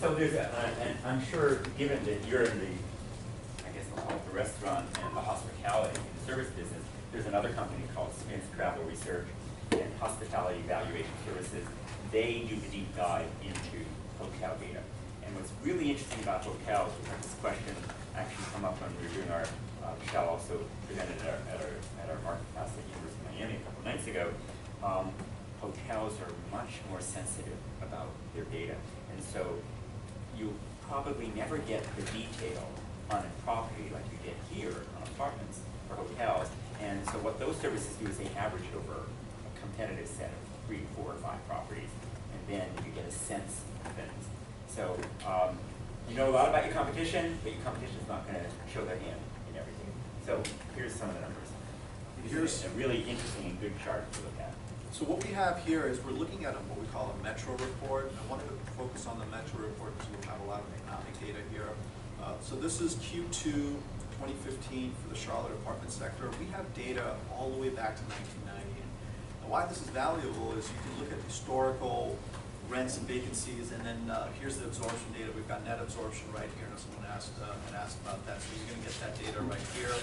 So there's, and I'm sure, given that you're in the, I guess we'll call it the restaurant and the hospitality and the service business, there's another company called Smith Travel Research and Hospitality Evaluation Services. They do the deep dive into hotel data. And what's really interesting about hotels, we had this question actually come up when we were doing our, Michelle also presented at our market class at University of Miami a couple nights ago. Hotels are much more sensitive about their data. And so you probably never get the detail on a property like you get here on apartments or hotels. And so what those services do is they average over a competitive set of 3, 4, or 5 properties. And then you get a sense of things. So you know a lot about your competition, but your competition is not going to show their hand in everything. So here's some of the numbers. Here's a really interesting and good chart to look at. So what we have here is we're looking at what we call a metro report. I wanted to focus on the metro report because we'll have a lot of economic data here. So this is Q2 2015 for the Charlotte apartment sector. We have data all the way back to 1990. And why this is valuable is you can look at historical rents and vacancies, and then here's the absorption data. We've got net absorption right here, and someone had asked about that. So you're going to get that data right here.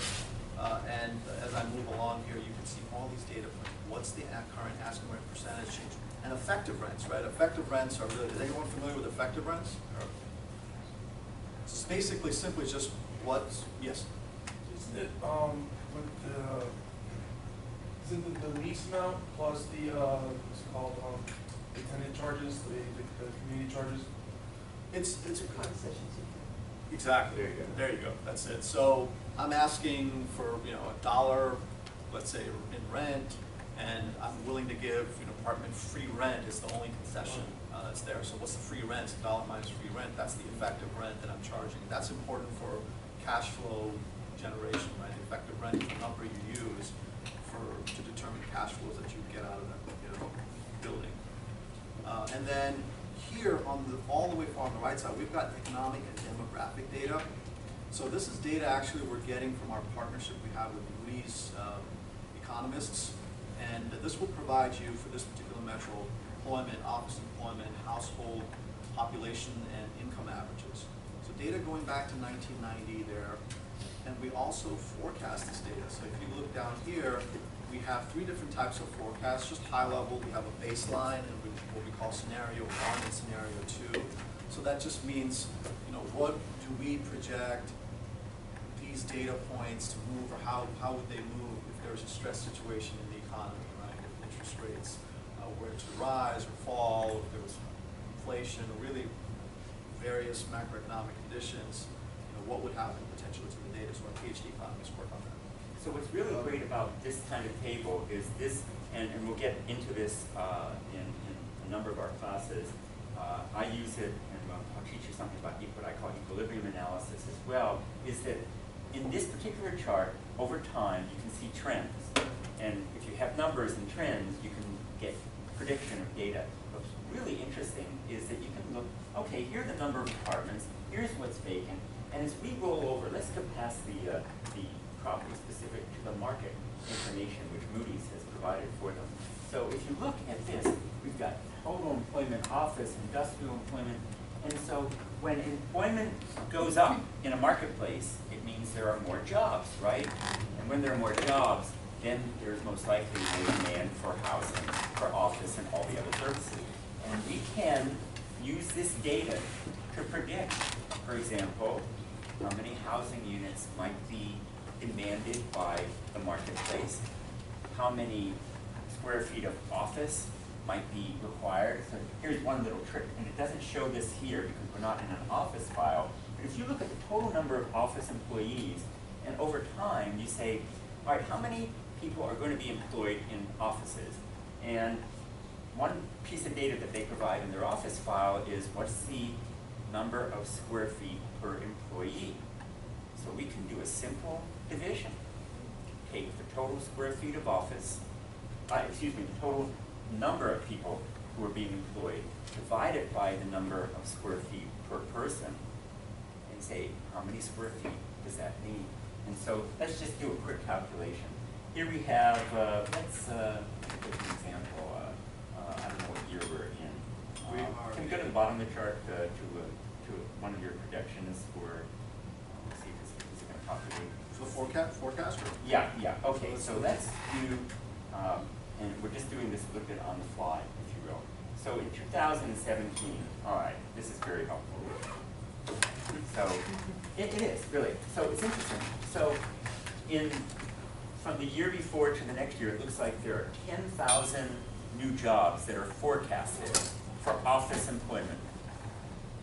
And as I move along here, you can see all these data points. What's the current asking rent percentage change? And effective rents, right? Effective rents are really, is anyone familiar with effective rents? It's basically simply just what's, yes? Isn't it the lease amount plus the what's it called the tenant charges, the community charges? It's a concession. Exactly. There you go. There you go. That's it. So I'm asking for $1, let's say in rent, and I'm willing to give an apartment free rent is the only concession that's there. So what's the free rent? It's $1 minus free rent. That's the effective rent that I'm charging. That's important for cash flow generation, right? The effective rent is the number you use to determine cash flows that you get out of that building. And then here all the way on the right side, we've got economic and demographic data. So this is data actually we're getting from our partnership we have with Moody's economists. And this will provide you for this particular metro employment, office employment, household population, and income averages. So data going back to 1990 there. And we also forecast this data. So if you look down here, we have 3 different types of forecasts. Just high level, we have a baseline and what we call scenario 1 and scenario 2. So that just means, what do we project these data points to move, or how would they move if there's a stress situation in the economy, right? If interest rates were to rise or fall, if there was inflation, or really various macroeconomic conditions, what would happen potentially to the data? So our PhD economists work on that. So what's really great about this kind of table is this, and we'll get into this in a number of our classes. I use it, and I'll teach you something about what I call equilibrium analysis as well, is that in this particular chart, over time, you can see trends. And if you have numbers and trends, you can get prediction of data. What's really interesting is that you can look, okay, here's the number of apartments, here's what's vacant, and as we roll over, let's go past the property specific to the market information which Moody's has provided for them. So if you look at this, we've got total employment, office, industrial employment, and so when employment goes up in a marketplace, it means there are more jobs, right? And when there are more jobs, then there's most likely a demand for housing, for office, and all the other services. And we can use this data to predict, for example, how many housing units might be demanded by the marketplace, how many square feet of office might be required. So here's one little trick, and it doesn't show this here because we're not in an office file, but if you look at the total number of office employees, and over time you say, all right, how many people are going to be employed in offices? And one piece of data that they provide in their office file is what's the number of square feet per employee. So we can do a simple division. Take the total square feet of office, the total number of people who are being employed, divide it by the number of square feet per person, and say, how many square feet does that mean? And so let's just do a quick calculation. Here we have, let's take an example. I don't know what year we're in. Can we go to the bottom of the chart to one of your projections for, let's see if this is going to populate. For the forecast? Or? Yeah, okay, so let's do, and we're just doing this a little bit on the fly, if you will. So in 2017, all right, this is very helpful. So it is, really. So it's interesting. So from the year before to the next year, it looks like there are 10,000 new jobs that are forecasted for office employment.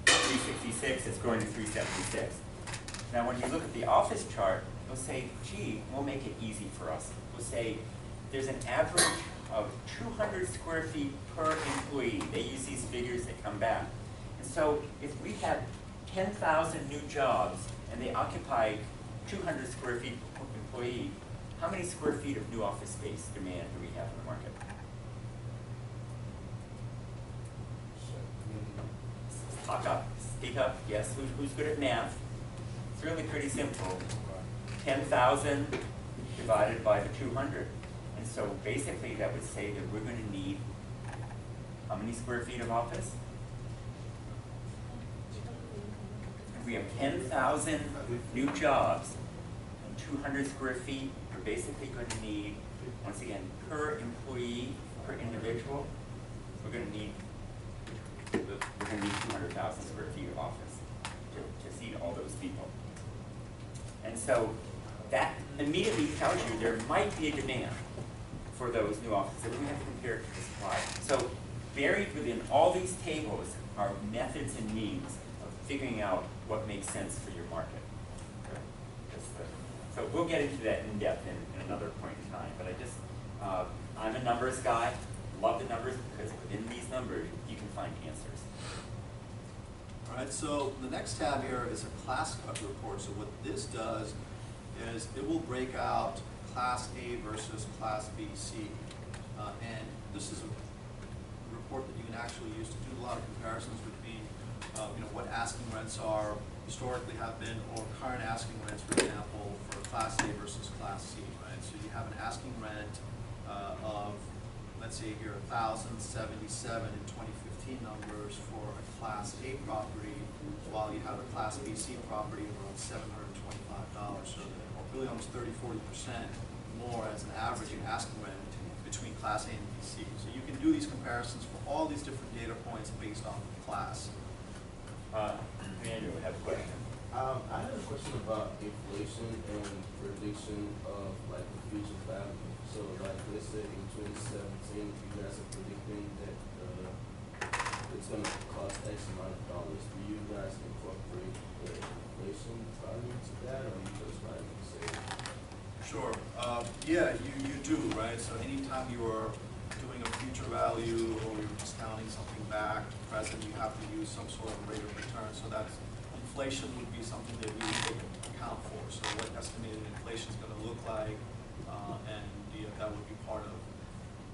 366, it's growing to 376. Now when you look at the office chart, we'll say, gee, we'll make it easy for us. We'll say there's an average of 200 square feet per employee. They use these figures that come back. And so if we had 10,000 new jobs and they occupy 200 square feet per employee, how many square feet of new office space demand do we have in the market? Talk up, speak up, yes, who's good at math? It's really pretty simple. 10,000 divided by the 200. And so basically that would say that we're going to need how many square feet of office? If we have 10,000 new jobs and 200 square feet, we're basically going to need, once again, per employee, per individual, we're going to need 200,000 square feet of office to seat all those people. And so that immediately tells you there might be a demand for those new offices that we have to compare to the supply. So buried within all these tables are methods and means of figuring out what makes sense for your market. So we'll get into that in depth in another point in time. But I'm a numbers guy. Love the numbers because within these numbers you can find answers. All right, so the next tab here is a class cut report. So what this does is it will break out Class A versus Class B, C. And this is a report that you can actually use to do a lot of comparisons between what asking rents are, historically have been, or current asking rents, for example, for Class A versus Class C, right? So you have an asking rent of, let's say here, 1,077 in 2015 numbers for a Class A property, while you have a Class B, C property of around $725. So really almost 30–40% more as an average in asking rent between Class A and B, C. So you can do these comparisons for all these different data points based on the class. Andrew, I have a question. I had a question about inflation and prediction of like the future value. So like let's say in 2017, you guys are predicting that it's going to cost X amount of dollars. Do you guys incorporate the inflation value to that, or you just like say? Sure. Yeah, you do, right? So anytime you are doing a future value or you're discounting something back to present, you have to use some sort of rate of return. So that inflation would be something that you would take into account for. So what estimated inflation is going to look like, and that would be part of,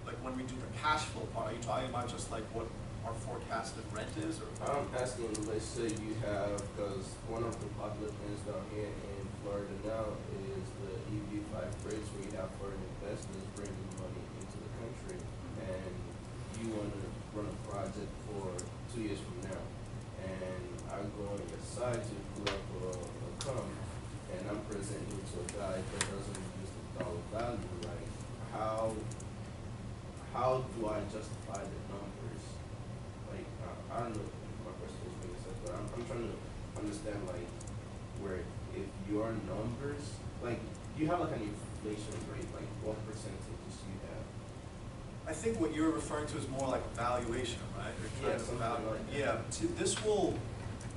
like when we do the cash flow part, are you talking about just like what our forecasted rent is? Or I'm asking, let's say you have, because one of the popular things down here in Florida now is the EB5 rates, where you have foreign investors bringing money into the country, and you want to run a project for 2 years from now, and I go on your site to pull up a comp, and I'm presenting it to a guy that doesn't use the dollar value, like how do I justify the numbers? Like, I don't know if my question is making sense, but I'm trying to understand, like, where if your numbers, like, do you have like an inflation rate, like what percentages do you have? I think what you're referring to is more like valuation, right? Yeah, something like that. Yeah,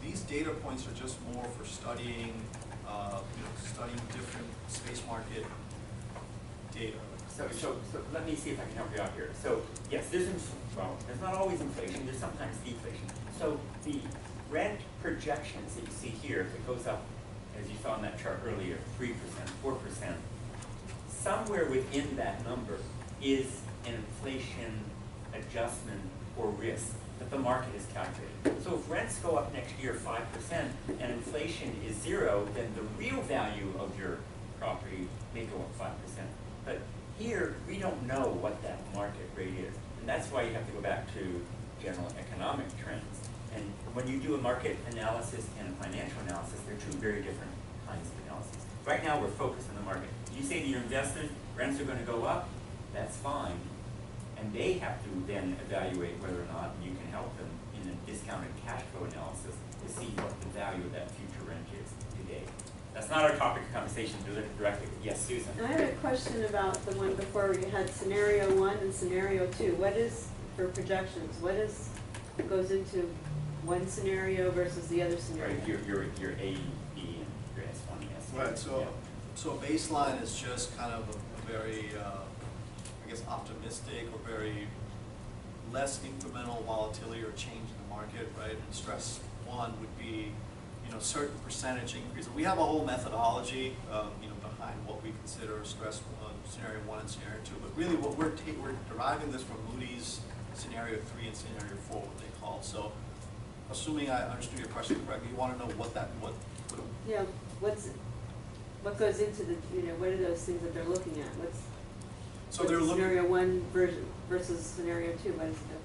these data points are just more for studying, studying different space market data. So let me see if I can help you out here. So yes, there's not always inflation, there's sometimes deflation. So the rent projections that you see here, if it goes up, as you saw in that chart earlier, 3%, 4%, somewhere within that number is an inflation adjustment or risk that the market has calculated. So if rents go up next year 5% and inflation is 0, then the real value of your property may go up 5%. But here, we don't know what that market rate is. And that's why you have to go back to general economic trends. And when you do a market analysis and a financial analysis, they're two very different kinds of analysis. Right now, we're focused on the market. You say to your investors, rents are going to go up, that's fine. And they have to then evaluate whether or not you can help them in a discounted cash flow analysis to see what the value of that future rent is today. That's not our topic of conversation directly. Yes, Susan? I had a question about the one before where you had scenario 1 and scenario 2. What is, for projections, what is, goes into one scenario versus the other scenario? Right, your A, B, and your S1 and S2. Right, so, Yeah. so baseline is just kind of a very, I guess, optimistic or very less incremental volatility or change in the market, right? And stress 1 would be, you know, certain percentage increase. We have a whole methodology, you know, behind what we consider stress scenario 1 and scenario 2. But really, what we're deriving this from Moody's scenario 3 and scenario 4, what they call. So, assuming I understood your question correctly, you want to know what Yeah, what goes into the, you know, what are those things that they're looking at? so they're looking. Scenario 1 versus scenario 2, what is the difference?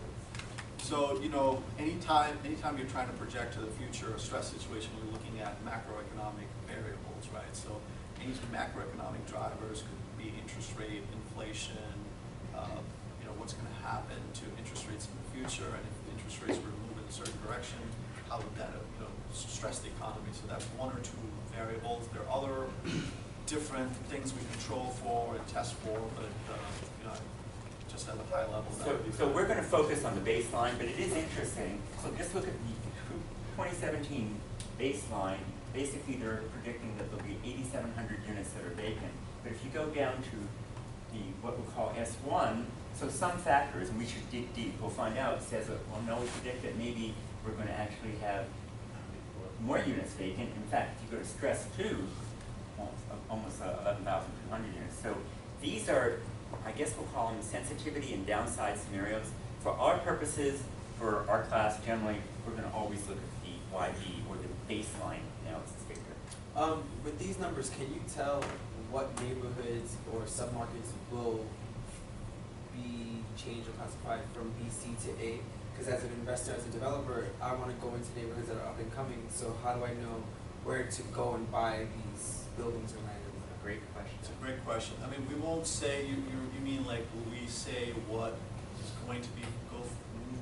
So, you know, anytime you're trying to project to the future a stress situation, you're looking at macroeconomic variables, right? So any macroeconomic drivers could be interest rate, inflation, you know, what's going to happen to interest rates in the future, and if interest rates were to move in a certain direction, how would that, you know, stress the economy? So that's 1 or 2 variables. There are other different things we control for and test for, but, you know, just at a high level. So we're going to focus on the baseline, but it is interesting. So just look at the 2017 baseline. Basically, they're predicting that there'll be 8,700 units that are vacant. But if you go down to the what we call S1, so some factors, and we should dig deep, we'll find out, says that, well, no, we predict that maybe we're going to actually have more units vacant. In fact, if you go to stress 2, almost 11,200 units. So these are, I guess we'll call them sensitivity and downside scenarios. For our purposes, for our class generally, we're going to always look at the YB or the baseline analysis figure. With these numbers, can you tell what neighborhoods or submarkets will be changed or classified from B, C to A? Because as an investor, as a developer, I want to go into neighborhoods that are up and coming. So how do I know where to go and buy these buildings or land? Great question. It's a great question. I mean, we won't say, you mean like, will we say what is going to be,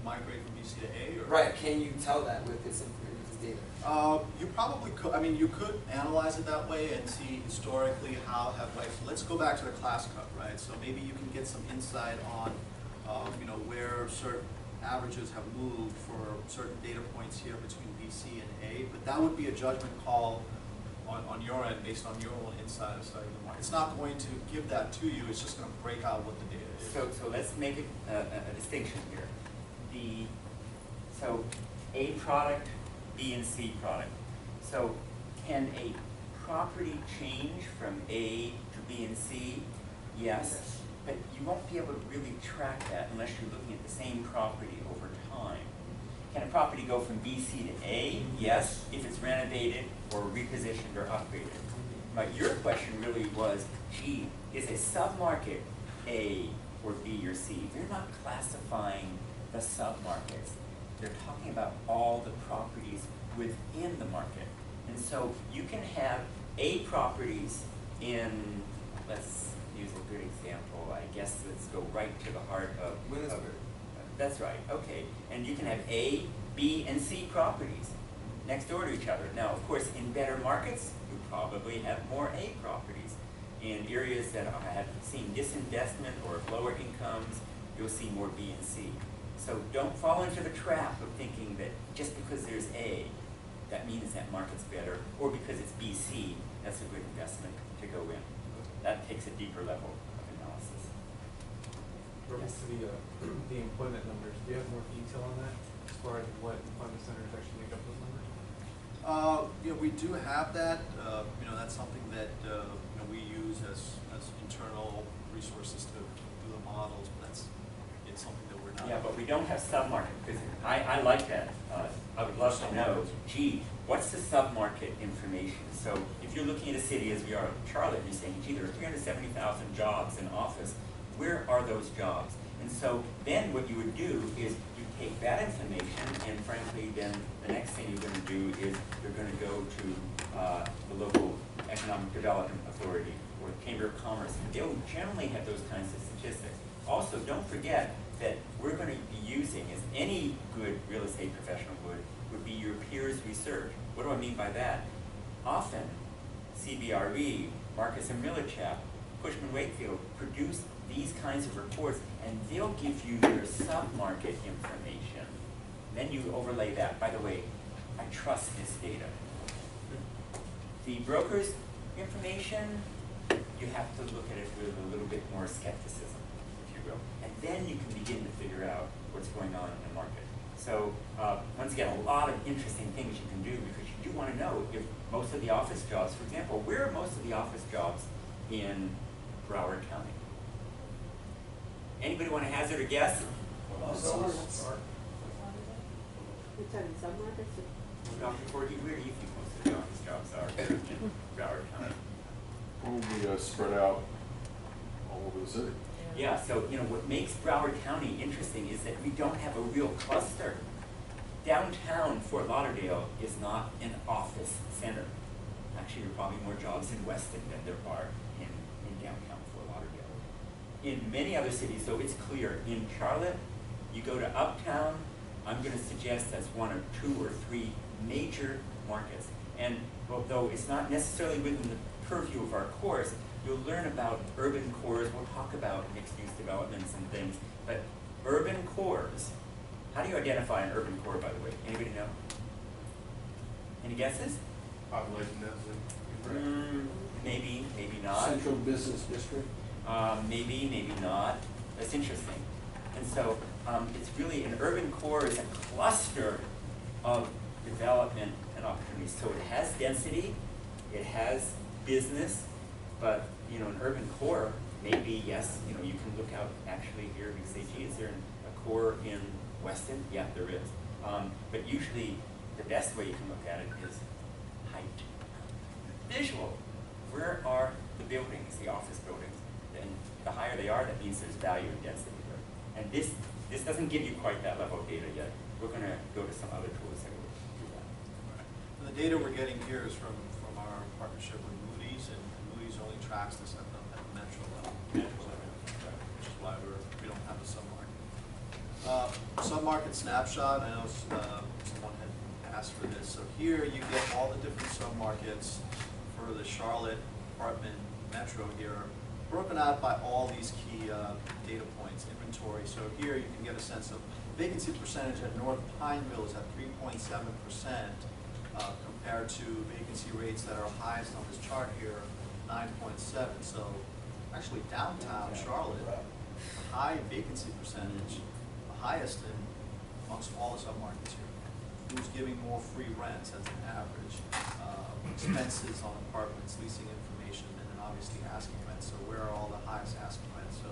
migrate from B, C to A? Or? Right, can you tell that with this information, this data? You probably could, I mean, you could analyze it that way and see historically how have, like, let's go back to the class cut, right? So maybe you can get some insight on, you know, where certain averages have moved for certain data points here between B, C, and A, but that would be a judgment call on your end based on your own insight of studying the market. It's not going to give that to you, it's just going to break out what the data is. So let's make it a distinction here. So A product, B and C product. So can a property change from A to B and C? Yes. But you won't be able to really track that unless you're looking at the same property over time. Can a property go from B, C to A? Yes, if it's renovated or repositioned or upgraded. But your question really was, gee, is a submarket A or B or C? They're not classifying the submarkets. They're talking about all the properties within the market. And so you can have A properties in, let's use a good example, I guess let's go right to the heart of Williamsburg. That's right, okay. And you can have A, B, and C properties next door to each other. Now, of course, in better markets, you probably have more A properties. In areas that have seen disinvestment or lower incomes, you'll see more B and C. So don't fall into the trap of thinking that just because there's A, that means that market's better, or because it's BC, that's a good investment to go in. That takes a deeper level of analysis. Reference to the employment numbers, do you have more detail on that as far as what employment centers actually make up those numbers? You know, we do have that. You know, that's something that you know, we use as internal resources to do the models. But it's something that we're not. Yeah, but we don't have submarket, because I like that. I would love to know, gee, what's the submarket information? So if you're looking at a city as we are in Charlotte, you're saying, gee, there are 370,000 jobs in office. Where are those jobs? And so then what you would do is you take that information, and frankly, then the next thing you're going to do is you're going to go to the local economic development authority or the Chamber of Commerce. They'll generally have those kinds of statistics. Also, don't forget that we're going to be using, as any good real estate professional would be your peers' research. What do I mean by that? Often, CBRE, Marcus and Millichap, Cushman Wakefield produce these kinds of reports, and they'll give you your sub-market information. Then you overlay that. By the way, I trust this data. The broker's information, you have to look at it with a little bit more skepticism, if you will. And then you can begin to figure out what's going on in the market. So once again, a lot of interesting things you can do, because you do want to know if most of the office jobs, for example, where are most of the office jobs in Broward County? Anybody want to hazard a guess? You're talking submarkets? Dr. Forgy, where do you think most of the office jobs are in Broward County? Probably spread out all over the city. Yeah, so what makes Broward County interesting is that we don't have a real cluster. Downtown Fort Lauderdale is not an office center. Actually, there are probably more jobs in Weston than there are in downtown Fort Lauderdale. In many other cities, so it's clear. In Charlotte, you go to Uptown, I'm going to suggest that's one or two or three major markets. And although it's not necessarily within the purview of our course, you'll learn about urban cores. We'll talk about mixed-use developments and things. But urban cores, how do you identify an urban core, by the way? Anybody know? Any guesses? Population density. Maybe, maybe not. Central Business District? Maybe, maybe not. That's interesting. And so it's really, an urban core is a cluster of development and opportunities. So it has density, it has business, but an urban core, maybe, yes, you can look out actually here and say, gee, is there a core in Weston? Yeah, there is. But usually the best way you can look at it is height. Visual. Where are the buildings, the office buildings? And the higher they are, that means there's value and density there. And this doesn't give you quite that level of data yet. We're going to go to some other tools that will do that. And the data we're getting here is from our partnership with Moody's, and Moody's only tracks this at the metro level, which is why we don't have a submarket. Submarket snapshot. I know someone had asked for this. So here you get all the different submarkets for the Charlotte apartment metro here, broken out by all these key data points, inventory. So here you can get a sense of vacancy percentage at North Pineville is at 3.7% compared to vacancy rates that are highest on this chart here, 9.7. So actually downtown Charlotte, high vacancy percentage, the highest amongst all the submarkets here. Who's giving more free rents as an average, expenses on apartments, leasing information, and then obviously asking rents. So where are all the highest asking rents? So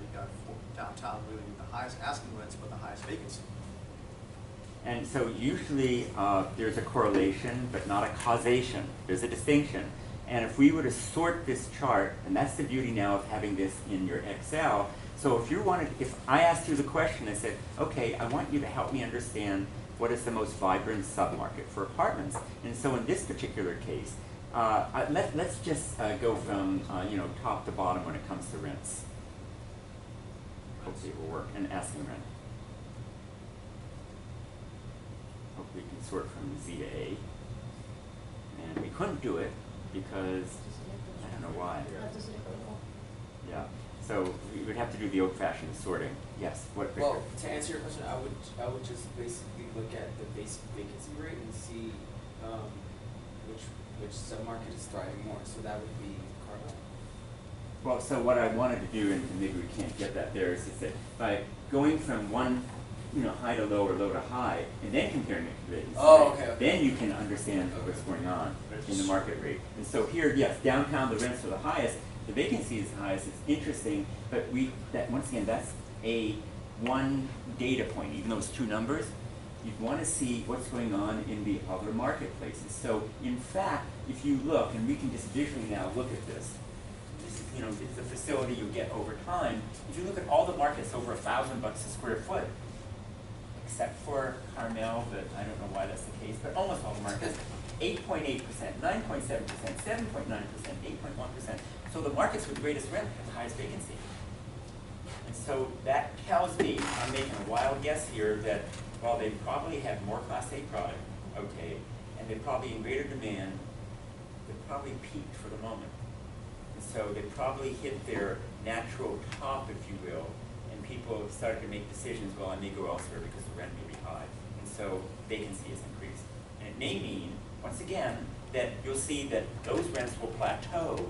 you got downtown really with the highest asking rents, but the highest vacancy. And so usually there's a correlation, but not a causation. There's a distinction. And if we were to sort this chart, and that's the beauty now of having this in your Excel. So if I asked you the question, I said, okay, I want you to help me understand what is the most vibrant submarket for apartments. And so in this particular case, let's just go from top to bottom when it comes to rents. Hopefully it will work, and asking rent. Hopefully we can sort from Z to A. And we couldn't do it because, I don't know why. Yeah, so we would have to do the old-fashioned sorting. Yes, what, Victor? Well, to answer your question, I would just basically look at the basic vacancy rate and see which submarket is thriving more. So that would be Carlisle. Well, so what I wanted to do, and maybe we can't get that there, is that by going from one high to low or low to high, and then comparing it to vacancy rate, Okay. then you can understand what's going on in the market rate. And so here, yes, downtown the rents are the highest, the vacancy is the highest. It's interesting, but once again, that's one data point, even though it's two numbers. You'd want to see what's going on in the other marketplaces. So in fact, if you look, and we can just visually now look at this, this is, you know, it's a facility you get over time. If you look at all the markets over $1,000 a square foot, except for Carmel, but I don't know why that's the case, but almost all the markets, 8.8%, 9.7%, 7.9%, 8.1%. So the markets with the greatest rent have the highest vacancy. And so that tells me, I'm making a wild guess here, that while they probably have more Class A product, okay, and they're probably in greater demand, they probably peaked for the moment. And so they probably hit their natural top, if you will, and people have started to make decisions, well, I may go elsewhere because the rent may be high. And so vacancy has increased. And it may mean, once again, that you'll see that those rents will plateau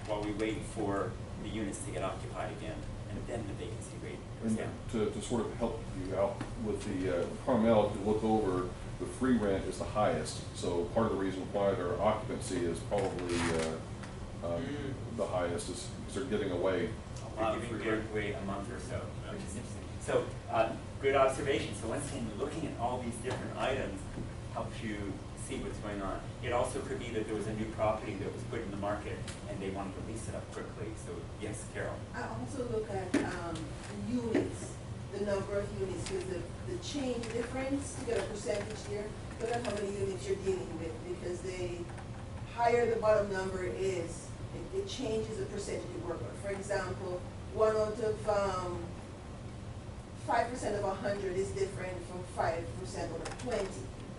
while we wait for the units to get occupied again, and then the vacancy rate goes And down. to sort of help you out with the Carmel, if you look over, the free rent is the highest. So part of the reason why their occupancy is probably the highest is because they're giving away. They're giving away a month or so, which is interesting. So, good observation. So once again, looking at all these different items helps you see what's going on. It also could be that there was a new property that was put in the market and they wanted to lease it up quickly. So yes, Carol. I also look at units, the number of units, because the change difference, to get a percentage here, look at how many units you're dealing with, because the higher the bottom number is, it changes the percentage you work with. For example, 1 out of 5% of 100 is different from 5% out of 20.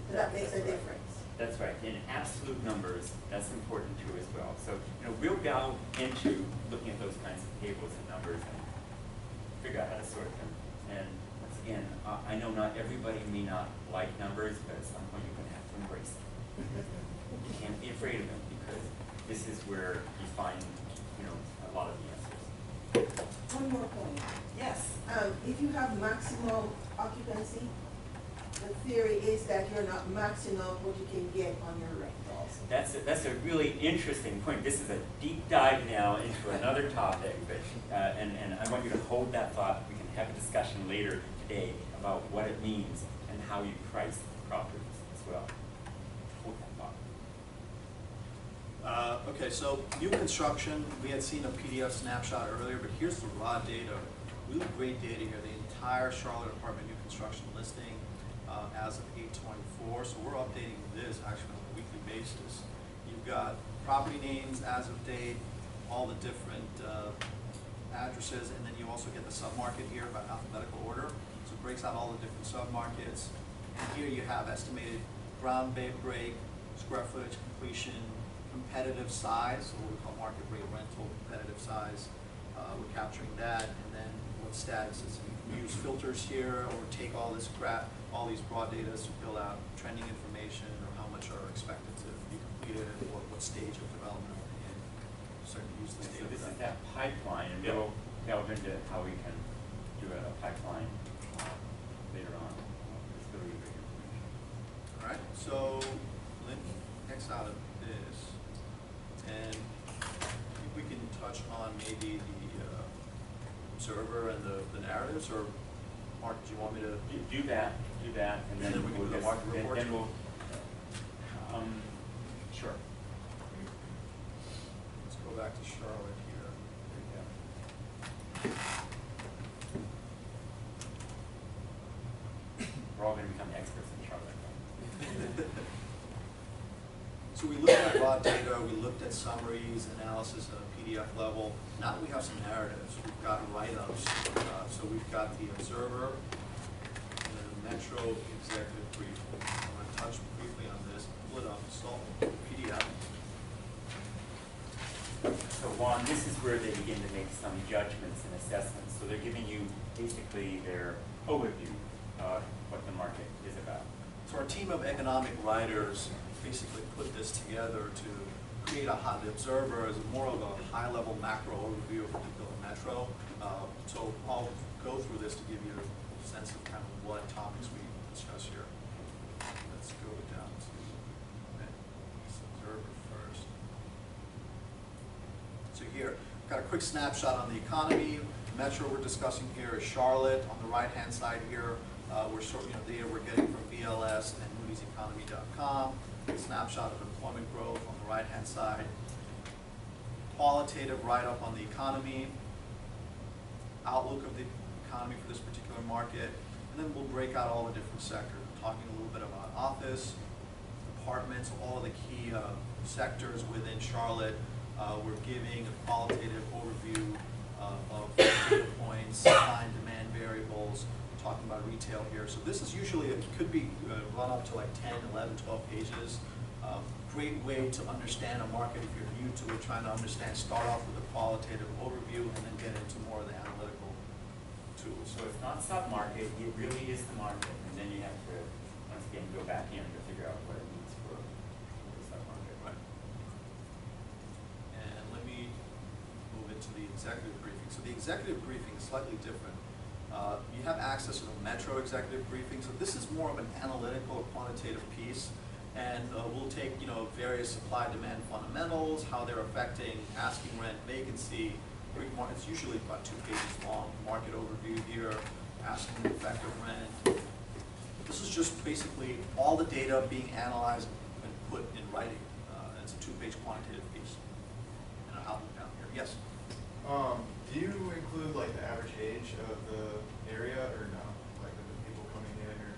So that makes a difference. That's right. In absolute numbers, that's important too as well. So, you know, we'll delve into looking at those kinds of tables and numbers and figure out how to sort them. And once again, I know not everybody may not like numbers, but at some point you're going to have to embrace them. You can't be afraid of them because this is where you find, you know, a lot of the answers. One more point. Yes. If you have maximum occupancy, the theory is that you're not maxing out what you can get on your rent also. That's a really interesting point. This is a deep dive now into another topic, but, and I want you to hold that thought. We can have a discussion later today about what it means and how you price properties as well. Hold that thought. Okay, so new construction, we had seen a PDF snapshot earlier, but here's the raw data. Really great data here. The entire Charlotte apartment new construction listing as of 8/24. So we're updating this actually on a weekly basis. You've got property names as of date, all the different addresses, and then you also get the submarket here by alphabetical order. So it breaks out all the different submarkets. And here you have estimated ground break, square footage, completion, competitive size, so what we call market rate rental, competitive size. We're capturing that, and then what statuses. You can use filters here, or take all this all these broad data to fill out trending information, or how much are expected to be completed, or what stage of development are we in. Certainly use this So data. this for is that. that pipeline, and we'll delve into how we can do a pipeline later on. It's really good information. All right, so Lynn, X out of this, and I think we can touch on maybe the observer and the narratives, or Mark, do you want me to? Do that, and then And then we can we'll do the just, market report? then we'll, sure. Let's go back to Charlotte here. We're all gonna become experts in Charlotte. So we looked at raw data, we looked at summaries, analysis at a PDF level. Now that we have some narratives, we've got write-ups. So we've got the Observer, the Metro Executive Brief. I'm going to touch briefly on this, pull it up, install PDF. So Juan, this is where they begin to make some judgments and assessments. So they're giving you basically their overview of what the market is about. So our team of economic writers basically put this together to create the Observer as more of a high-level macro overview of particular metro. So I'll go through this to give you a sense of kind of what topics we discuss here. Let's go down to this Observer first. So here, got a quick snapshot on the economy. The metro we're discussing here is Charlotte. On the right-hand side here, we're showing data we're getting from BLS and Moody'sEconomy.com. Snapshot of employment growth on the right-hand side. qualitative write-up on the economy, outlook of the economy for this particular market, and then we'll break out all the different sectors, talking a little bit about office, apartments, all the key sectors within Charlotte. We're giving a qualitative overview of data points, supply and demand variables, talking about retail here. So this is usually, it could be run up to like 10, 11, 12 pages. Great way to understand a market if you're new to it, trying to understand, start off with a qualitative overview and then get into more of the analytical tools. So it's not sub-market, it really is the market, and then you have to, once again, go back in to figure out what it means for the sub-market. Right. And let me move into the executive briefing. So the executive briefing is slightly different. You have access to the Metro executive briefing, so this is more of an analytical or quantitative piece. And we'll take, various supply-demand fundamentals, how they're affecting asking rent, vacancy. It's usually about 2 pages long. Market overview here, asking effective rent. This is just basically all the data being analyzed and put in writing. It's a 2-page quantitative piece. And I'll look down here. Yes. Do you include like the average age of the area or no? Like the people coming in or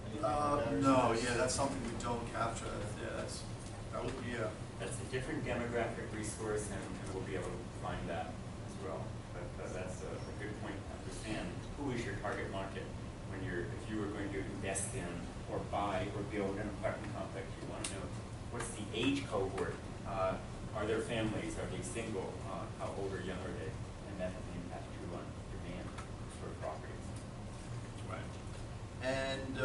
anything like that? No, yeah, that's something we don't capture. Yeah, that would be That's a different demographic resource, and we'll be able to find that as well. But that's a good point to understand. Who is your target market when if you were going to invest in or buy or build an apartment complex? You want to know what's the age cohort. Are there families? Are they single? How old or young are they? And that has an impact too on demand for properties. right. And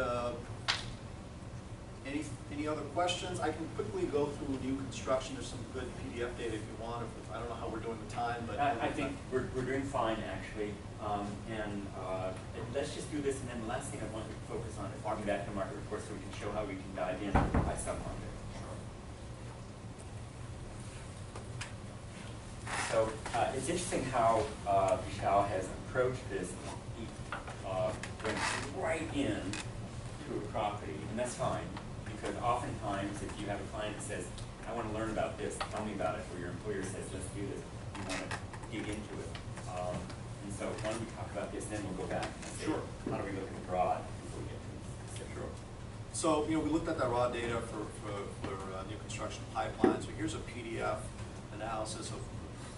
any other questions? I can quickly go through new construction. There's some good PDF data if you want. I don't know how we're doing the time, but I think we're doing fine actually. And let's just do this. And then the last thing I want to focus on is walking back to the market report so we can show how we can dive in by submarket. So it's interesting how Vishal has approached this. He went right in to a property, and that's fine, because oftentimes if you have a client that says, I want to learn about this, tell me about it, or your employer says, let's do this, you want to dig into it. And so why don't we talk about this, then we'll go back and say, Sure. How do we look at the broad before we get to the specific? So, we looked at that raw data for new construction pipeline. So here's a PDF analysis of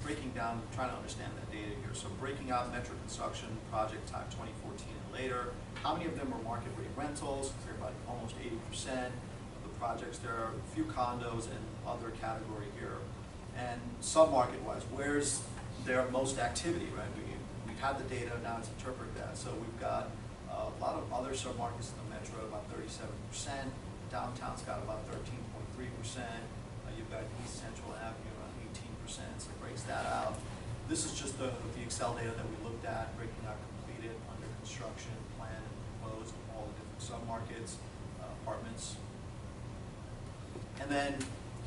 breaking down, trying to understand that data here. So breaking out metro construction project type 2014 and later. How many of them were market rate rentals? They're about almost 80% of the projects. There are a few condos and other category here. And sub-market wise, where's their most activity, right? We had the data, now it's interpreted that. So we've got a lot of other sub-markets in the metro, about 37%. Downtown's got about 13.3%. You've got East Central Avenue around 18%, so it breaks that out. This is just the Excel data that we looked at, breaking out completed, under construction, planned, and proposed, all the different sub-markets, apartments. And then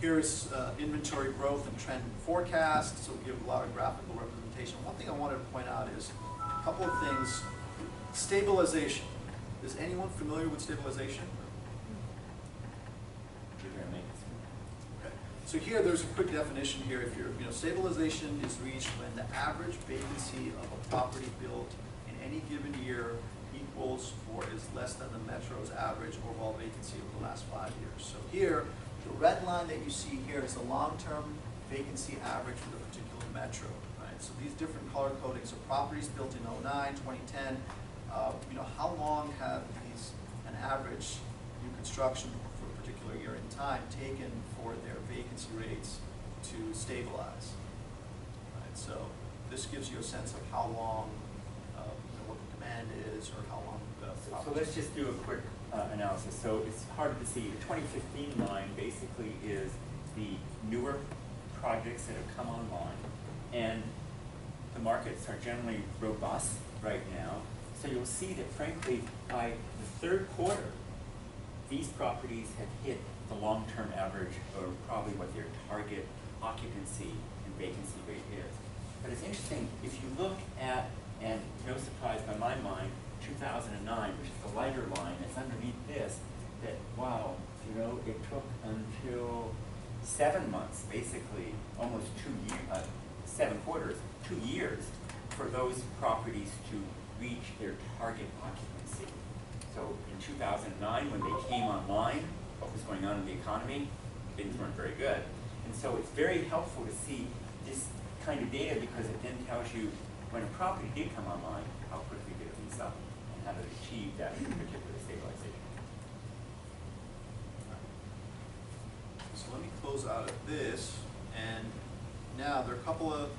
here's inventory growth and trend forecast, so we give a lot of graphical representation. One thing I wanted to point out is a couple of things. Stabilization. Is anyone familiar with stabilization? Okay. So here, there's a quick definition here. If stabilization is reached when the average vacancy of a property built in any given year equals or is less than the metro's average overall vacancy over the last 5 years. So here, the red line that you see here is the long-term vacancy average for the particular metro, right? So these different color codings of properties built in 09, 2010, how long have these, an average new construction for a particular year in time taken for their vacancy rates to stabilize, right? So this gives you a sense of how long, what the demand is or how long So let's just do a quick analysis. So it's hard to see. The 2015 line basically is the newer projects that have come online, and the markets are generally robust right now. So you'll see that, frankly, by the third quarter, these properties have hit the long-term average, or probably what their target occupancy and vacancy rate is. But it's interesting, if you look at, and no surprise by my mind, 2009, which is the lighter line that's underneath this, that wow, it took until 7 months, basically almost 7 quarters, 2 years for those properties to reach their target occupancy. So in 2009, when they came online, what was going on in the economy? Things weren't very good. And so it's very helpful to see this kind of data because it then tells you when a property did come online, how quickly did it lease up and how did it achieve that particular stabilization. So let me close out of this, and now there are a couple of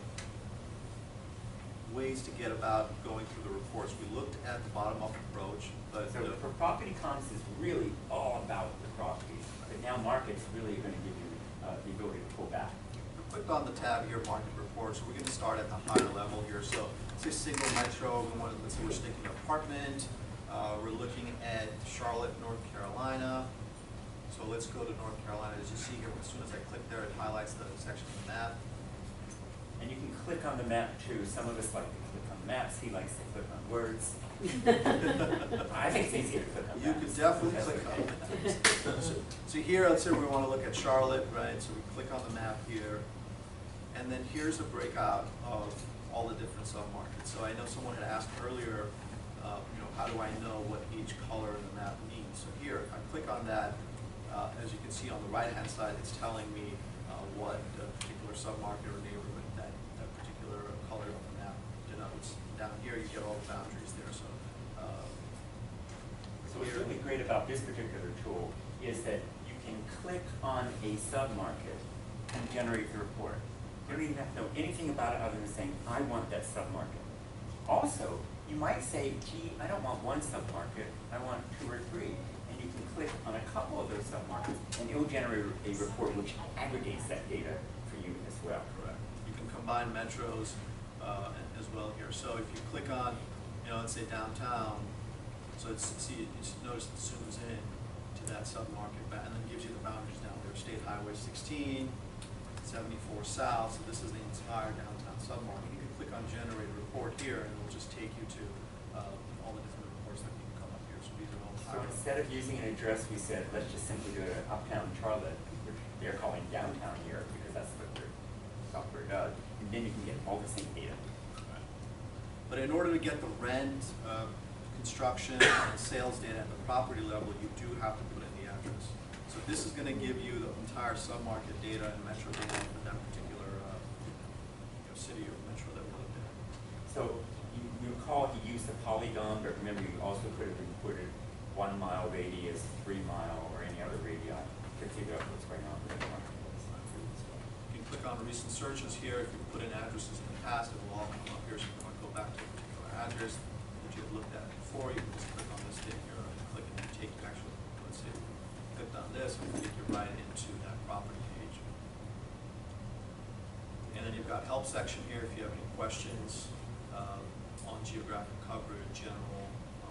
ways to get about going through the reports. We looked at the bottom-up approach, but So for property comps is really all about the properties, but now markets really are going to give you the ability to pull back. click on the tab here, market reports. So we're going to start at the higher level here. So say single metro, let's say we're sticking apartment. We're looking at Charlotte, North Carolina. So let's go to North Carolina. As you see here, as soon as I click there, it highlights the section of the map. And you can click on the map too. Some of us like to click on maps. He likes to click on words. I think it's easier to click on You maps. could definitely That's click okay. on it. So here, let's say we want to look at Charlotte, right? So we click on the map here. And then here's a breakout of all the different submarkets. So I know someone had asked earlier, how do I know what each color in the map means? So here, if I click on that, as you can see on the right-hand side, it's telling me what particular submarket or neighborhood that particular color of the map denotes. Down here, you get all the boundaries there. So what's really great about this particular tool is that you can click on a submarket and generate the report. You don't even have to know anything about it other than saying, I want that submarket. Also, you might say, gee, I don't want one submarket, I want 2 or 3. And you can click on a couple of those submarkets and it will generate a report which aggregates that data for you as well. correct. You can combine metros as well here. So if you click on, let's say downtown, so notice it zooms in to that submarket and then gives you the boundaries down there. State Highway 16, 74 South, so this is the entire downtown submarket. You can click on Generate Report here and it will just take you to all the different reports that can come up here. So these are all So highlighted. instead of using an address, we said, let's just simply go to Uptown Charlotte, which they're calling downtown here because that's what their software does. And then you can get all the same data. But in order to get the rent, construction, and sales data at the property level, you do have to put in the address. So this is going to give you the entire submarket data and metro data for that particular city or metro that we looked at. So you recall he used the polygon, but remember you also could have included 1 mile radius, 3 mile, or any other radii to figure out what's going on with the marketplace. You can click on recent searches here. If you put in addresses in the past, it will all come up here. So if you want to go back to a particular address that you have looked at before, you can just click on this thing here and click and take you actually, let's see, clicked on this and take you right into that property page. And then you've got help section here if you have any questions on geographic coverage, general.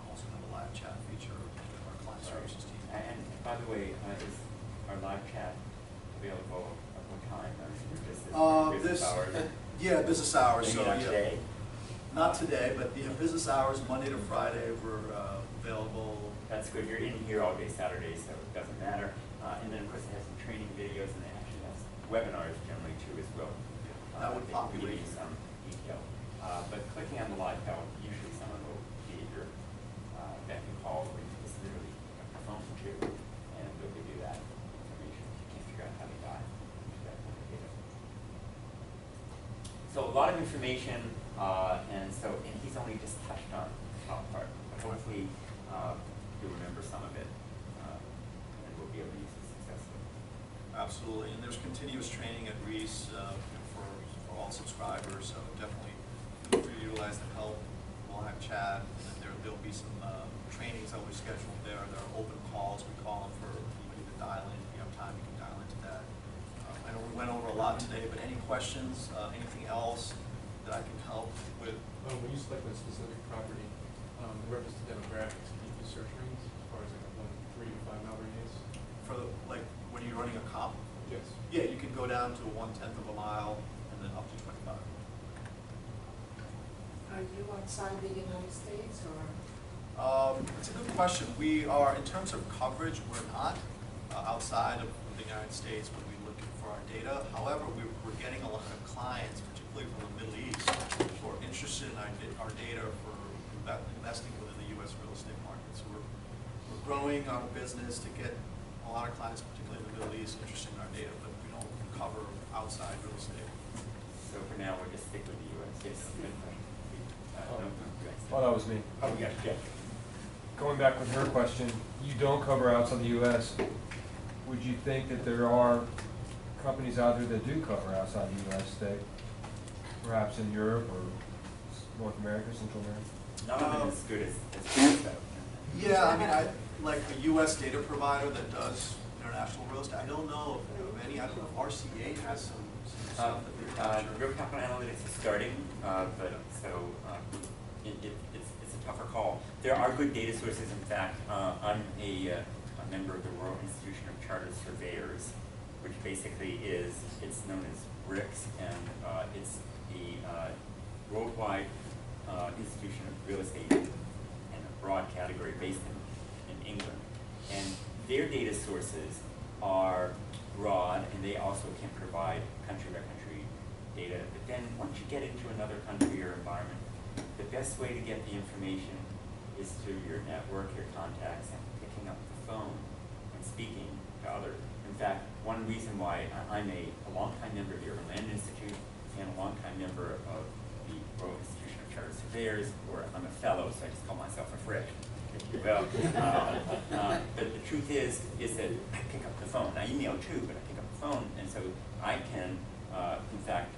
Also have a live chat feature of our client services team. And by the way, is our live chat available at what time? Business hours? Yeah, business hours. Maybe So not yeah. today. Not today, but business hours, Monday to Friday, we're available. That's good. You're in here all day Saturday, so it doesn't matter. And then, of course, it has some training videos, and it actually has webinars generally, too, as well. That would They populate. give you some detail. But clicking on the live help, usually someone will be at your beck and call, where you just literally pick up your phone too, and they'll give you that information. You can't figure out how to dive into that kind of data. So a lot of information, and he's only just touched on the top part, but hopefully you'll remember some of it, and we'll be able to use it successfully. Absolutely, and there's continuous training at REES for all subscribers, so definitely feel free to utilize the help, live chat, and then there'll be some trainings that we scheduled there. There are open calls, we call them, for anybody to dial in. If you have time, you can dial into that. I know we went over a lot today, but any questions, anything else that I can help with? When you select a specific property, in reference to demographics, can you use search rings as far as like 3 to 5 mile radius? For like when you're running a comp? Yes. Yeah, you can go down to 1/10 of a mile and then up to 25. Are you outside the United States or? It's a good question. We are, in terms of coverage, we're not outside of the United States when we look for our data. However, we're getting a lot of clients, particularly from the Middle East, who are interested in our data for investing within the U.S. real estate market. So we're growing our business to get a lot of clients, particularly in the Middle East, interested in our data, but we don't cover outside real estate. So for now, we'll just stick with the US. Yes. Good question. Oh, that was me. Oh, yes, yeah. Going back with her question, you don't cover outside the U.S. Would you think that there are companies out there that do cover outside the U.S. that perhaps in Europe or North America, Central America? None of them as good as though. Yeah, I mean, like a U.S. data provider that does international real estate. I don't know of any. I don't know if RCA has some stuff that they capture. Real capital analytics is starting, but so it's a tougher call. There are good data sources. In fact, I'm a member of the Royal Institution of Chartered Surveyors, which basically it's known as BRICS, and it's the worldwide institution of real estate in a broad category based in England. And their data sources are broad, and they also can provide country-by-country data. But then once you get into another country or environment, the best way to get the information is through your network, your contacts, and picking up the phone and speaking to others. In fact, one reason why I'm a longtime member of the Urban Land Institute and a longtime member of the Royal Institution of Chartered Surveyors, or I'm a fellow, so I just call myself a frick, if you will. But the truth is that I pick up the phone. I email too, but I pick up the phone, and so I can, in fact,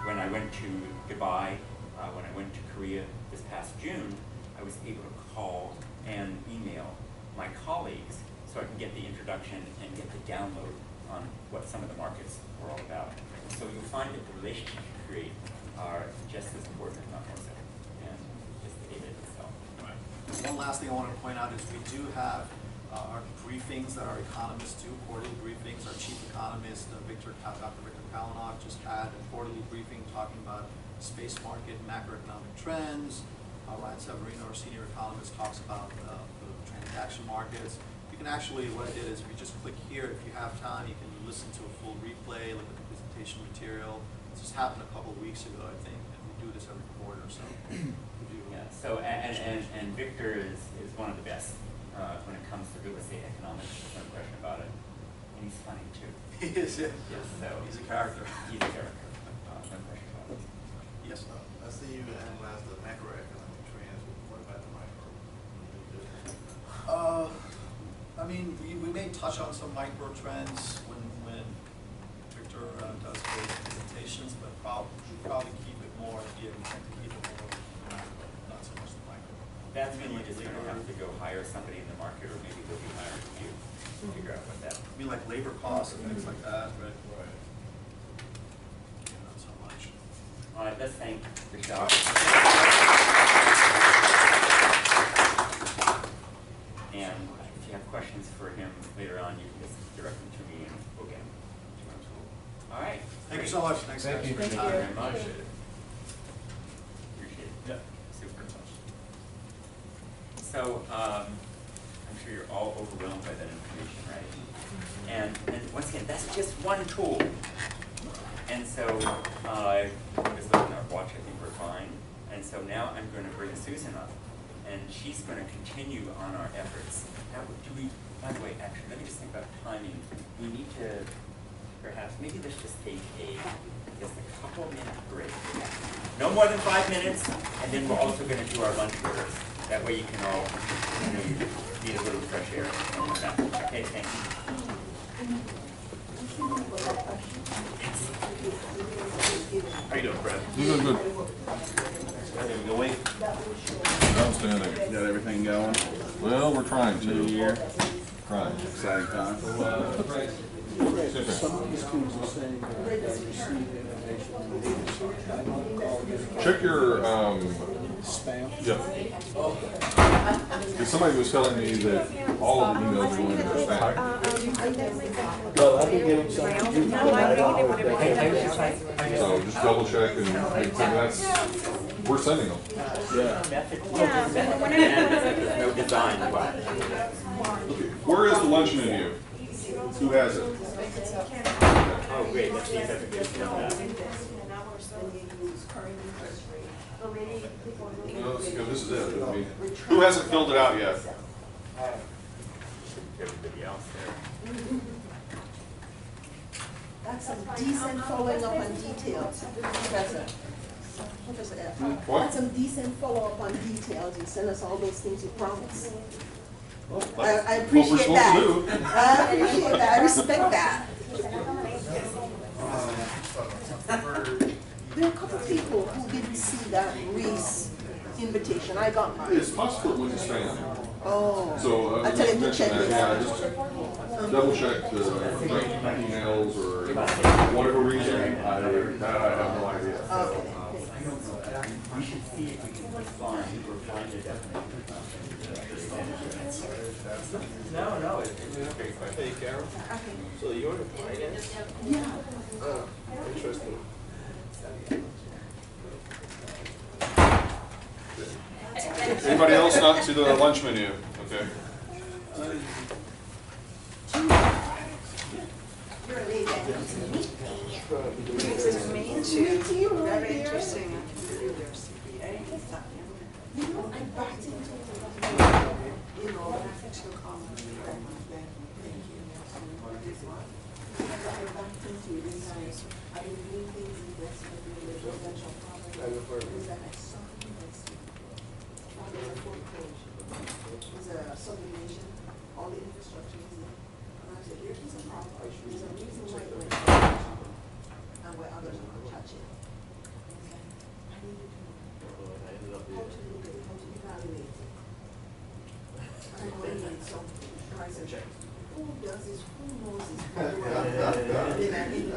when I went to Dubai, when I went to Korea this past June, I was able to call and email my colleagues so I can get the introduction and get the download on what some of the markets were all about. So you'll find that the relationships you create are just as important, if not more so, and just the data itself. Right. One last thing I want to point out is we do have our briefings that our economists do, quarterly briefings. Our chief economist, Dr. Victor Kalinov, just had a quarterly briefing talking about space market macroeconomic trends. Ryan Severino, our senior economist, talks about the transaction markets. You can actually, what I did is if you just click here, if you have time, you can listen to a full replay, look at the presentation material. This just happened a couple of weeks ago, I think, and we do this every quarter, so we do. Yeah, so, and Victor is one of the best when it comes to real estate economics, no question about it. And he's funny too. He is, yeah. Yes, so. He's a character. He's a character, no question about it. Yes. I see you analyze the macroeconomic trends. What about the micro? I mean, we may touch on some micro trends when Victor does his presentations, but probably keep it more, keep it more macro, not so much the micro. That's when you're just going to have to go hire somebody in the market, or maybe they'll be hiring you to figure out what that. I mean, like labor costs and things like that, but not so much. All right, let's thank Michelle. And if you have questions for him later on, you can just direct them to me and we'll get them to him. All right. Thank you so much. Thanks, Thank guys. you. for your Thank time. you. Very much. Appreciate it. Appreciate it. Yeah. Super. So, I'm sure you're all overwhelmed by that information, right? And once again, that's just one tool. And so, just looking at our watch, I think we're fine. And so now I'm going to bring Susan up, and she's going to continue on our efforts. Now, by the way, actually, let me just think about timing. We need to, perhaps, maybe let's just take just a couple-minute break. No more than 5 minutes, and then we're also going to do our lunch orders. That way you can all, you need a little fresh air. Okay, thank you. How you doing, Brad? Good, good. Ready to go wait? Outstanding. Got everything going? Well, we're trying to. New year? Trying. Exciting time? Check your, yeah. Because somebody was telling me that all of the emails were in their spam. Well, I can give them something. So just double check and that's, we're sending them. And there's no design. Where is the lunch menu? Who has it? Oh, great, let's see if I can get it on that. And you use current interest rate. No, this is it. I mean, who hasn't filled it out yet? Everybody else there. That's some decent following up on details, Professor. Professor F. What? That's some decent follow-up on details. You send us all those things you promised. Well, I that's what we're appreciate supposed that. to do. I appreciate that. I respect that. There are a couple of people who didn't see that REE's invitation. I got mine. It's possible it went to spam. Oh. So, I tell you to check it yeah, out. just double check the emails or whatever reason, I have no idea. Okay. We should see if we can respond or find a definition. No, it's a great question. Hey, Carol. So you're the finance? Yeah. Interesting. Anybody else not see the lunch menu? Okay. You're a lady. Me too. Very interesting. I can do their CPA. You know, I backed into it. You know, I think she'll call me. thank you. I backed into it and I've been doing things in investment in residential property. And then I saw investment. It was a foreclosure. It was a subdivision. All the infrastructure is there. And I said, here's a problem. There's a reason why it went down and where others are not touching. And it's like, I need to know how to look at it, how to evaluate it. And I waited something. And I said, who does this? Who knows this? Then I didn't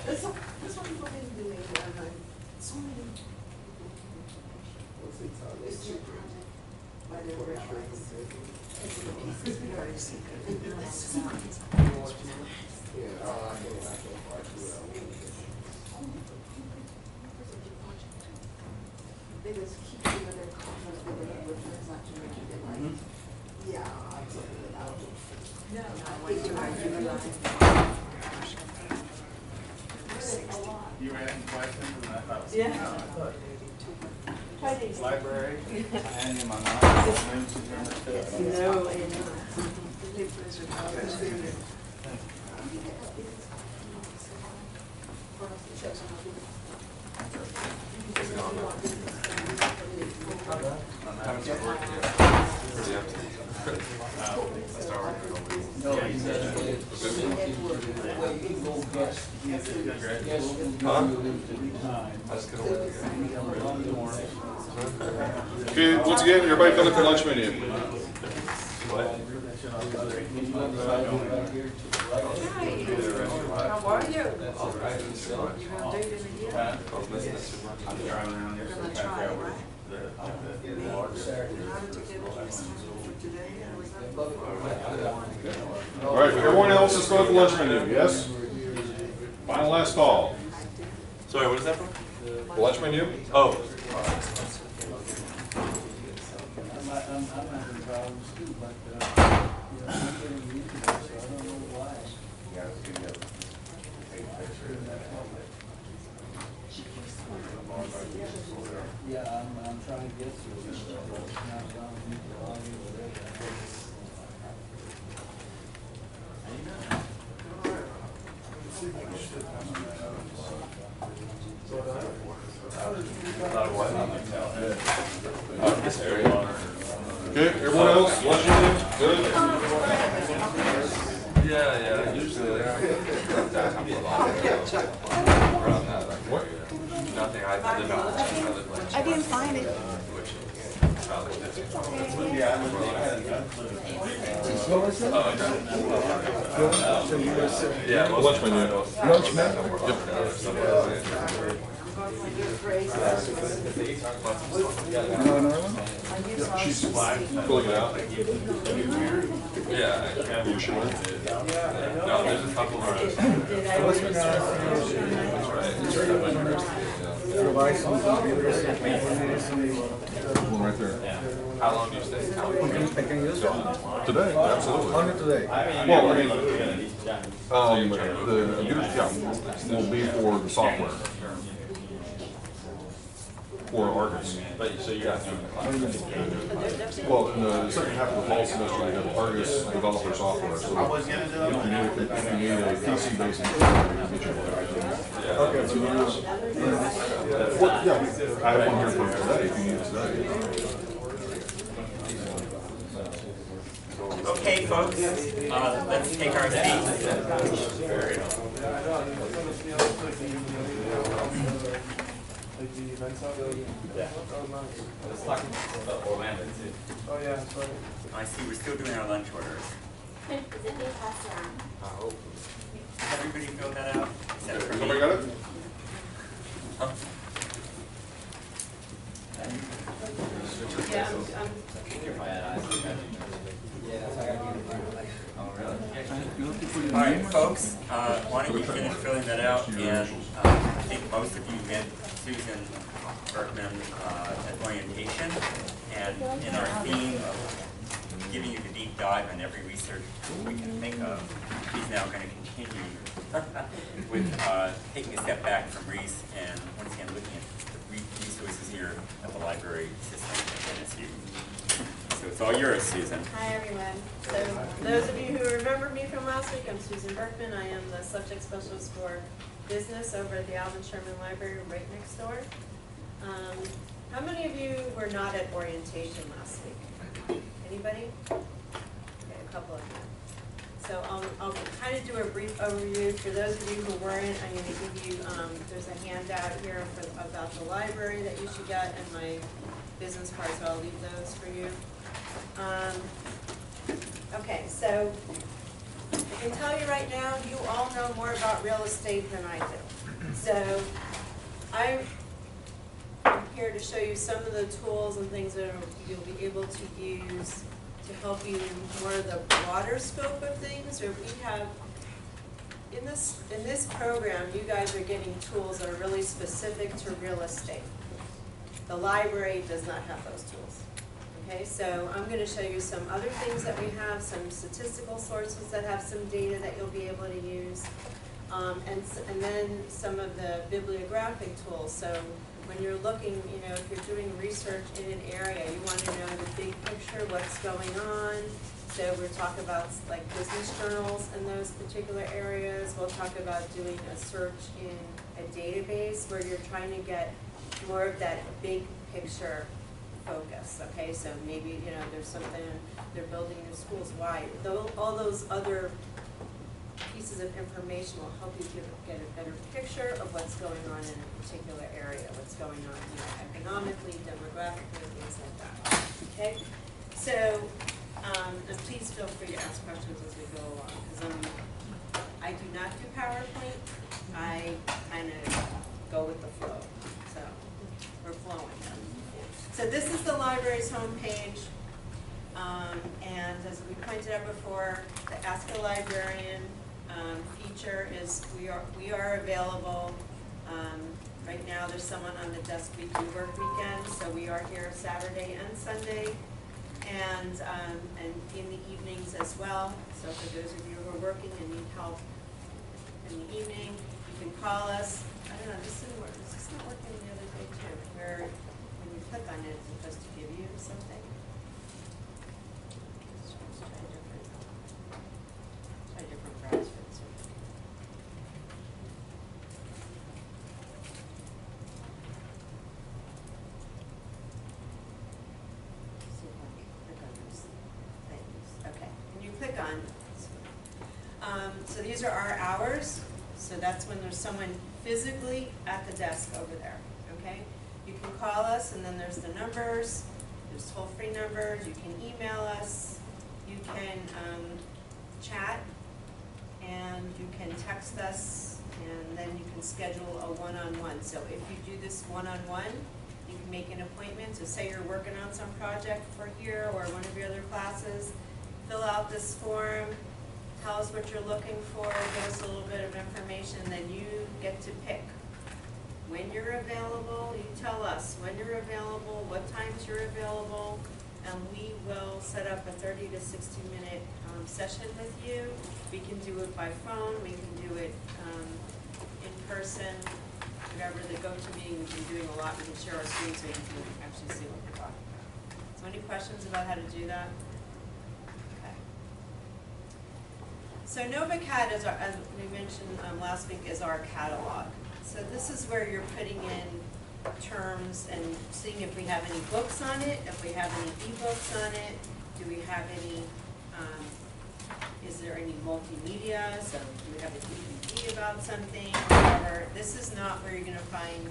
That's what people have been doing. And like, so many it's your project by the reference. It's very secret. It's secret. Yeah, I can watch you out. They just keep giving their contracts with their reference not to make it like, yeah, I'll take it out. No, I went to my juvenile. You were asking questions and I thought. Yeah. Try these. Library, and in my mind. No. Okay, once again, everybody fill out the lunch menu. How are you? You're gonna do it in a year? I'm driving around there. You're gonna try it, right? How did you get it for today? All right, everyone else is fill out the lunch menu, yes? Final last call. Sorry, what is that from? The lunch menu? Oh. I'm having problems too, but, I'm getting used to it, so I don't know why. Yeah, I'm trying to get to it, but it's not allowing me to log in with it. Okay, everyone else, lunch menu, good? Yeah, usually they are. What? Nothing, I live out. I didn't find it. Yeah, Lunch menu. Lunch menu? She's filling it out. Yeah. You sure? No, there's a couple of others. Provide some computers. One right there. How long do you stay? I can use it. Today, absolutely. Only today. Well, I mean, the computers, yeah, will be for the software. For Argus. So you got Well, in the second half of the fall semester, we have Argus developer software, so if you need a PC-based computer, we can get you one. Okay, so Well, yeah, I have one here for today, if you need it today. Okay, folks, let's take our seats. Like the events out there? Yeah. Oh, nice. Let's talk about Orlando too. Oh, yeah, sorry. I see we're still doing our lunch orders. Is it being passed around? Did everybody fill that out? Except for me. Somebody got it? Huh? Yeah, All right, folks, why don't you finish filling that out, and I think most of you met Susan Berkman at orientation, and in our theme of giving you the deep dive on every research tool we can think of, she's now going to continue with taking a step back from REES and once again looking at the resources here at the library system at NSU. So it's all yours, Susan. Hi, everyone. So those of you who remember me from last week, I'm Susan Berkman. I am the subject specialist for business over at the Alvin Sherman Library right next door. How many of you were not at orientation last week? Anybody? Okay, a couple of you. So I'll kind of do a brief overview. For those of you who weren't, I'm going to give you, there's a handout here about the library that you should get and my business card, so I'll leave those for you. Okay, so I can tell you right now, you all know more about real estate than I do. So I'm here to show you some of the tools and things that you'll be able to use to help you more of the broader scope of things. Or we have, in this program, you guys are getting tools that are really specific to real estate. The library does not have those tools. Okay, so I'm going to show you some other things that we have, some statistical sources that have some data that you'll be able to use, and then some of the bibliographic tools. So when you're looking, if you're doing research in an area, you want to know the big picture, what's going on. So we'll talk about like business journals in those particular areas. We'll talk about doing a search in a database where you're trying to get more of that big picture focus. Okay, so maybe there's something they're building new schools. Why? All those other pieces of information will help you get a better picture of what's going on in a particular area, what's going on economically, demographically, things like that. Okay, so and please feel free to ask questions as we go along, because I do not do PowerPoint. I kind of go with the flow. So we're flowing. So this is the library's homepage, and as we pointed out before, the Ask a Librarian feature is we are available. Right now, there's someone on the desk. We do work weekends, so we are here Saturday and Sunday, and in the evenings as well. So for those of you who are working and need help in the evening, you can call us. I don't know. This didn't work. This is not working the other day too. Where when you click on it, it's supposed to give you something. Let's try a different browser. See if I can click on those things. Okay, and you click on. So these are our hours. So that's when there's someone physically at the desk over there. Okay. You can call us, and then there's the numbers. There's toll-free numbers. You can email us. You can chat, and you can text us, and then you can schedule a one-on-one. So if you do this one-on-one, you can make an appointment. So say you're working on some project for here or one of your other classes, fill out this form, tell us what you're looking for, give us a little bit of information, then you get to pick when you're available. You tell us when you're available, what times you're available, and we will set up a 30 to 60 minute session with you. We can do it by phone, we can do it in person, whatever the go-to-meeting we've been doing a lot. We can share our screen so you can actually see what we're talking about. So any questions about how to do that? Okay. So NovaCat, as we mentioned last week, is our catalog. So this is where you're putting in terms and seeing if we have any books on it, if we have any ebooks on it, do we have any, is there any multimedia, so do we have a DVD about something, whatever. This is not where you're going to find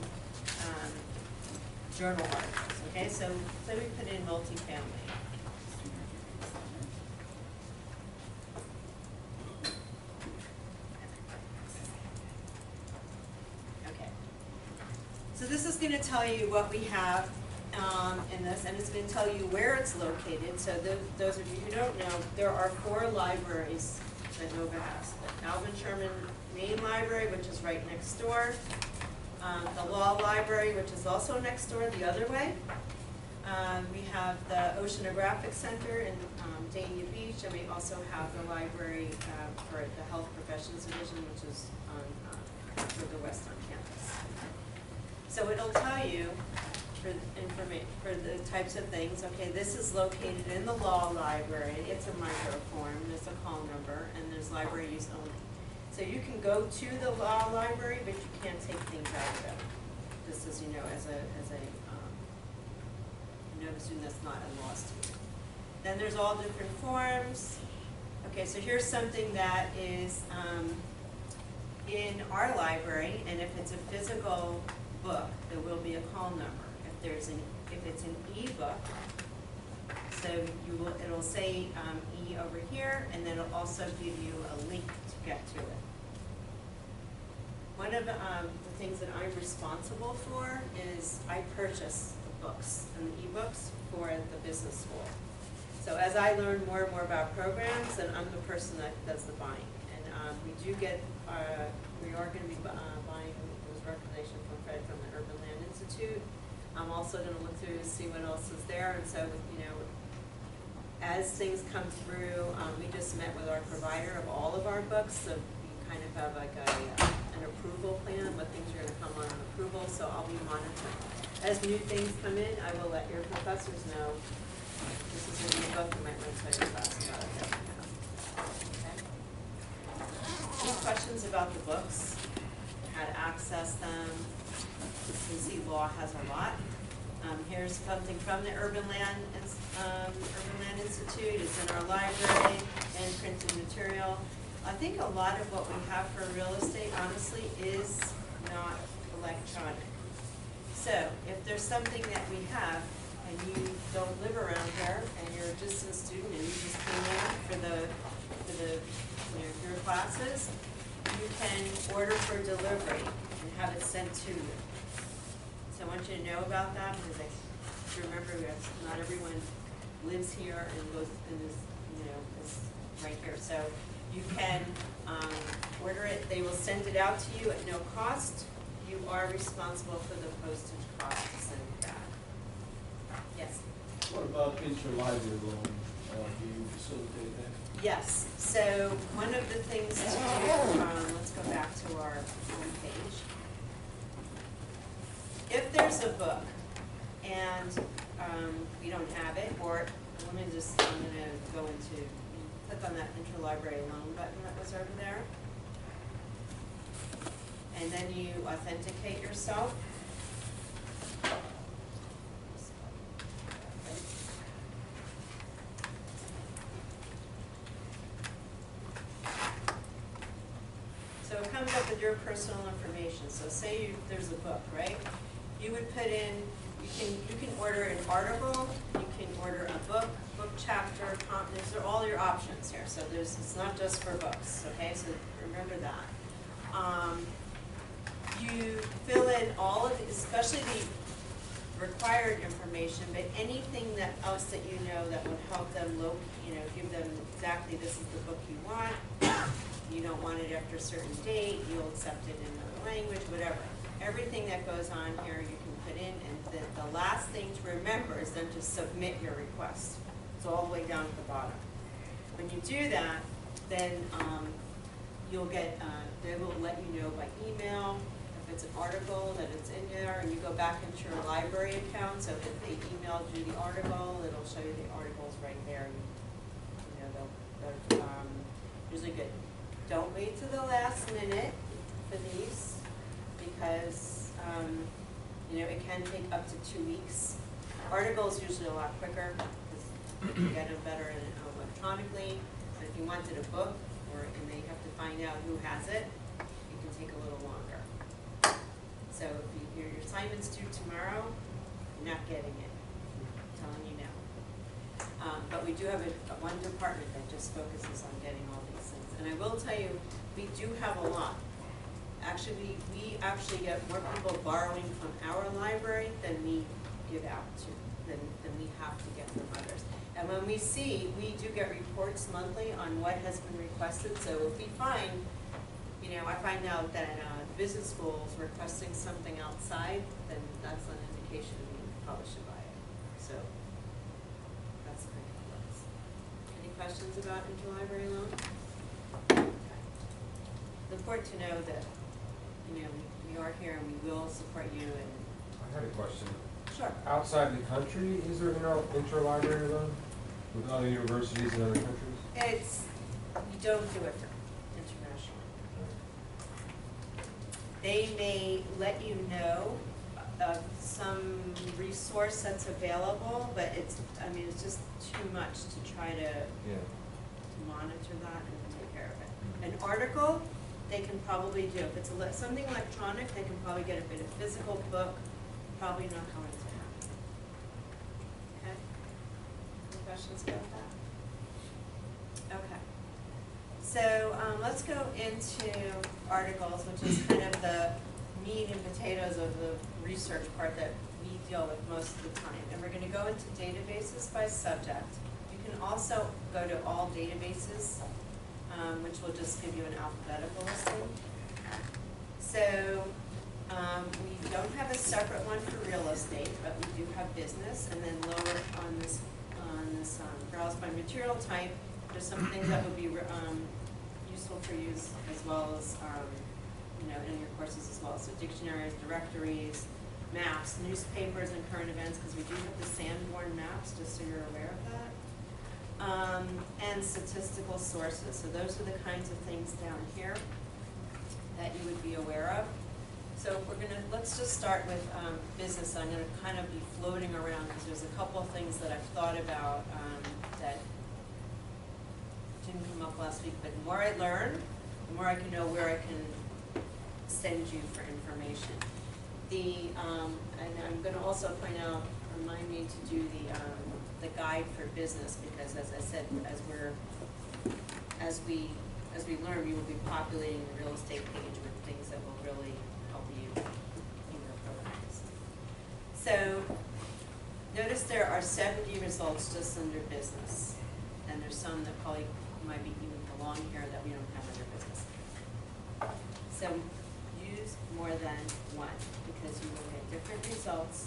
journal articles, okay? So we put in multifamily. So this is going to tell you what we have in this, and it's going to tell you where it's located. So those of you who don't know, there are 4 libraries that Nova has. The Alvin Sherman Main Library, which is right next door. The Law Library, which is also next door the other way. We have the Oceanographic Center in Dania Beach, and we also have the library for the Health Professions Division, which is on further west on campus. So it'll tell you for the types of things, okay, this is located in the law library, it's a microform, there's a call number, and there's library use only. So you can go to the law library, but you can't take things out of it. Just as you know, as a student that's not a law student. Then there's all different forms. Okay, so here's something that is in our library, and if it's a physical book, there will be a call number. If it's an e-book, so it'll say E over here, and then it'll also give you a link to get to it. One of the things that I'm responsible for is I purchase the books and the e-books for the business school. So as I learn more and more about programs, then I'm the person that does the buying. And we do get, we are going to be buying, there was recommendation from Fred from the Urban Land Institute. I'm also going to look through to see what else is there, and so, you know, as things come through, we just met with our provider of all of our books, so we kind of have like an approval plan, what things are going to come on approval, so I'll be monitoring. As new things come in, I will let your professors know, this is a new book, you might want to tell your class about it. Okay? Any questions about the books, how to access them? You see law has a lot. Here's something from the Urban Land Institute. It's in our library and printed material. I think a lot of what we have for real estate, honestly, is not electronic. So if there's something that we have and you don't live around here and you're a distance student and you just came in for the you know, your classes, you can order for delivery and have it sent to you. So I want you to know about that, because I remember that not everyone lives here and goes and is, you know, is right here. So you can order it. They will send it out to you at no cost. You are responsible for the postage cost to send it back. Yes? What about interlibrary loan? Do you facilitate that? Yes. So one of the things to do, let's go back to our home page. If there's a book and we don't have it, or let me just, I'm going to go into, click on that interlibrary loan button that was over there. And then you authenticate yourself. So it comes up with your personal information. So say there's a book, right? You would put in, you can order an article, you can order a book chapter, these are all your options here. So it's not just for books, okay? So remember that. You fill in all of the, especially the required information, but anything else that you know that would help them give them exactly this is the book you want. You don't want it after a certain date, you'll accept it in another language, whatever. everything that goes on here you can put in, and the last thing to remember is then to submit your request. It's all the way down at the bottom. When you do that, then you'll get, they will let you know by email if it's an article that it's in there, and you go back into your library account, so if they emailed you the article, it'll show you the articles right there. You know, they're usually good. Don't wait to the last minute for these, because you know, it can take up to 2 weeks. Articles usually a lot quicker, because you can get them better electronically. But if you wanted a book, and they have to find out who has it, it can take a little longer. So if your assignment's due tomorrow, you're not getting it. I'm telling you now. But we do have one department that just focuses on getting all these things. And I will tell you, we do have a lot. Actually, we actually get more people borrowing from our library than we give out to, than we have to get from others. And when we see, we do get reports monthly on what has been requested. So if we find, you know, I find out that business school is requesting something outside, then that's an indication we probably should buy it. So that's the kind of works. Any questions about interlibrary loan? Okay. It's important to know that, you know, we are here and we will support you. And I had a question. Sure. Outside the country, is there no interlibrary loan with other universities in other countries? It's, you don't do it for international. They may let you know of some resource that's available, but it's, I mean, it's just too much to try to monitor that and take care of it. An article, they can probably do. If it's something electronic, they can probably get it, but a physical book, probably not going to happen. Okay? Any questions about that? Okay. So let's go into articles, which is kind of the meat and potatoes of the research part that we deal with most of the time. And we're going to go into databases by subject. You can also go to all databases, which will just give you an alphabetical listing. So we don't have a separate one for real estate, but we do have business. And then lower on this browse by material type, there's some things that would be useful for you as well as you know, in your courses as well. So dictionaries, directories, maps, newspapers, and current events, because we do have the Sanborn maps, just so you're aware of that. And statistical sources. So those are the kinds of things down here that you would be aware of. So we're gonna, let's just start with business. I'm gonna kind of be floating around because there's a couple of things that I've thought about that didn't come up last week, but the more I learn, the more I can know where I can send you for information. And I'm gonna also point out, remind me to do the guide for business, because as I said, as we learn, we will be populating the real estate page with things that will really help you in your programs. So notice there are 70 results just under business, and there's some that probably might be even belong here that we don't have under business. So use more than one, because you will get different results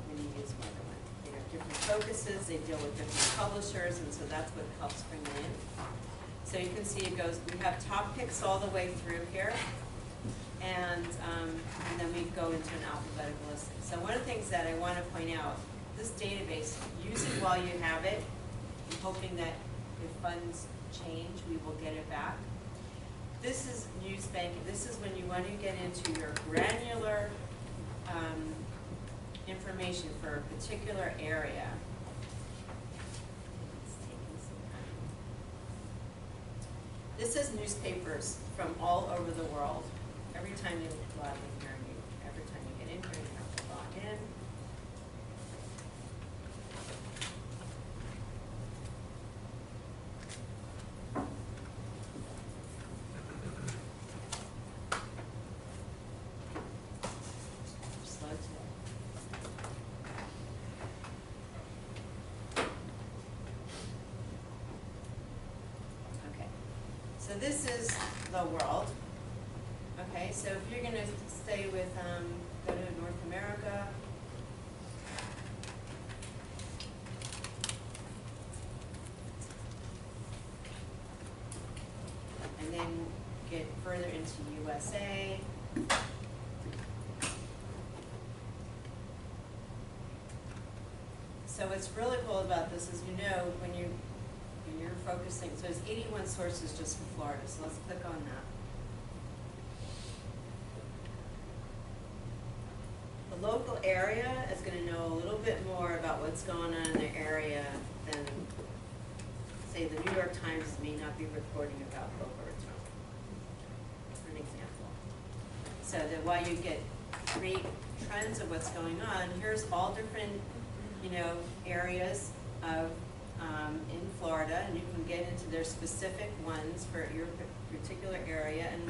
when you use more than one. They have different focuses, they deal with different publishers, and so that's what helps bring it in. So you can see it goes, we have top picks all the way through here, and then we go into an alphabetical listing. So one of the things that I want to point out, this database, use it while you have it. I'm hoping that if funds change, we will get it back. This is news banking. This is when you want to get into your granular information for a particular area. It's taking some time. This is newspapers from all over the world. Every time you log in here, every time you get in here, you have to log in. Slow today. Okay, so this is the world. Okay, so if you're gonna stay with, go to North America. And then get further into USA. So what's really cool about this is, you know, when you're focusing, so there's 81 sources just for Florida, so let's click on that. The local area is going to know a little bit more about what's going on in their area than, say, the New York Times may not be reporting about Boca Raton, for an example. So that while you get great trends of what's going on, here's all different, you know, areas of in Florida, and you can get into their specific ones for your particular area and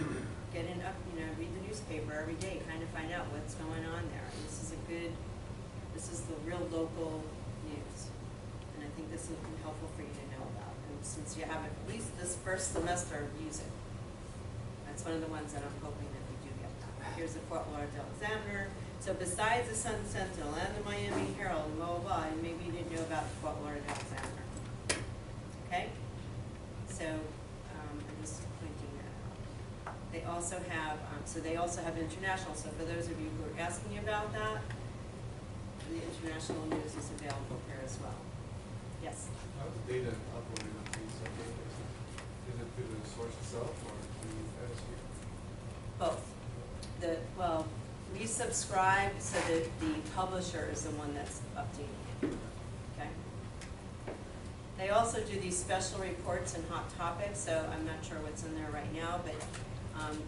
get in up, you know, read the newspaper every day, kind of find out what's going on there. And this is the real local news, and I think this will be helpful for you to know about. And since you have at least this first semester, use it. That's one of the ones that I'm hoping that we do get. Here's the Fort Lauderdale Examiner. So besides the Sun Sentinel and the Miami Herald and blah, blah, blah, maybe you didn't know about the Fort Lauderdale Examiner. Okay? So I'm just pointing that out. They also have, international. So for those of you who are asking about that, the international news is available here as well. Yes? How's the data uploaded on these databases? Is it through the source itself or through MSRED? Both. We subscribe so that the publisher is the one that's updating it. Okay? They also do these special reports and hot topics, so I'm not sure what's in there right now, but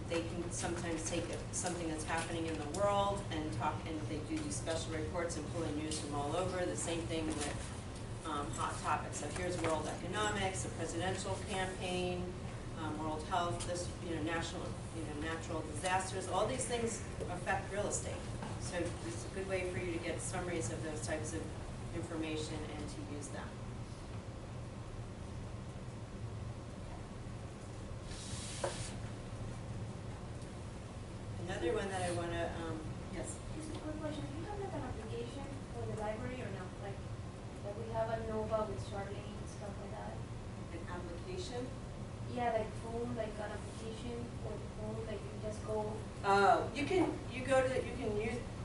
they can sometimes take something that's happening in the world and they do these special reports and pull in news from all over. The same thing with hot topics. So here's world economics, the presidential campaign, world health, natural disasters. All these things affect real estate. So it's a good way for you to get summaries of those types of information and to use them. Another one that I want to, yes? Just a quick question. Do you have like an application for the library or no? Like we have a Nova with Charlie and stuff like that? An application? Yeah, like phone, like an application for the phone, like you just go. You can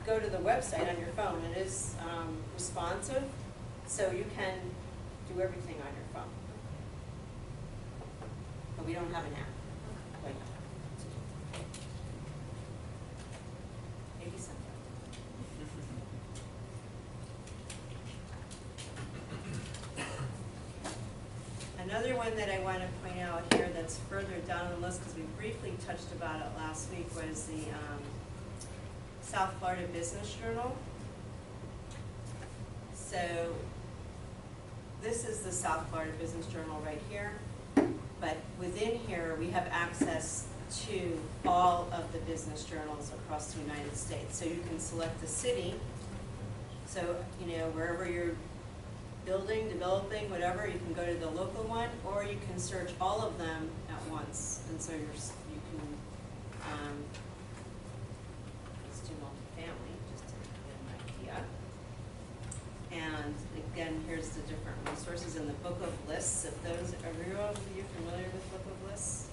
go to the website on your phone. It is responsive, so you can do everything on your phone. But we don't have an app. Like, maybe sometime. Another one that I want to point out here that's further down the list, because we briefly touched about it last week, was the South Florida Business Journal. So this is the South Florida Business Journal right here. But within here, we have access to all of the business journals across the United States. So you can select the city. So, wherever you're building, developing, whatever, you can go to the local one, or you can search all of them at once. And so you can, let's do multifamily, just to get an idea. And again, here's the different resources in the Book of Lists. If those, are you familiar with Book of Lists?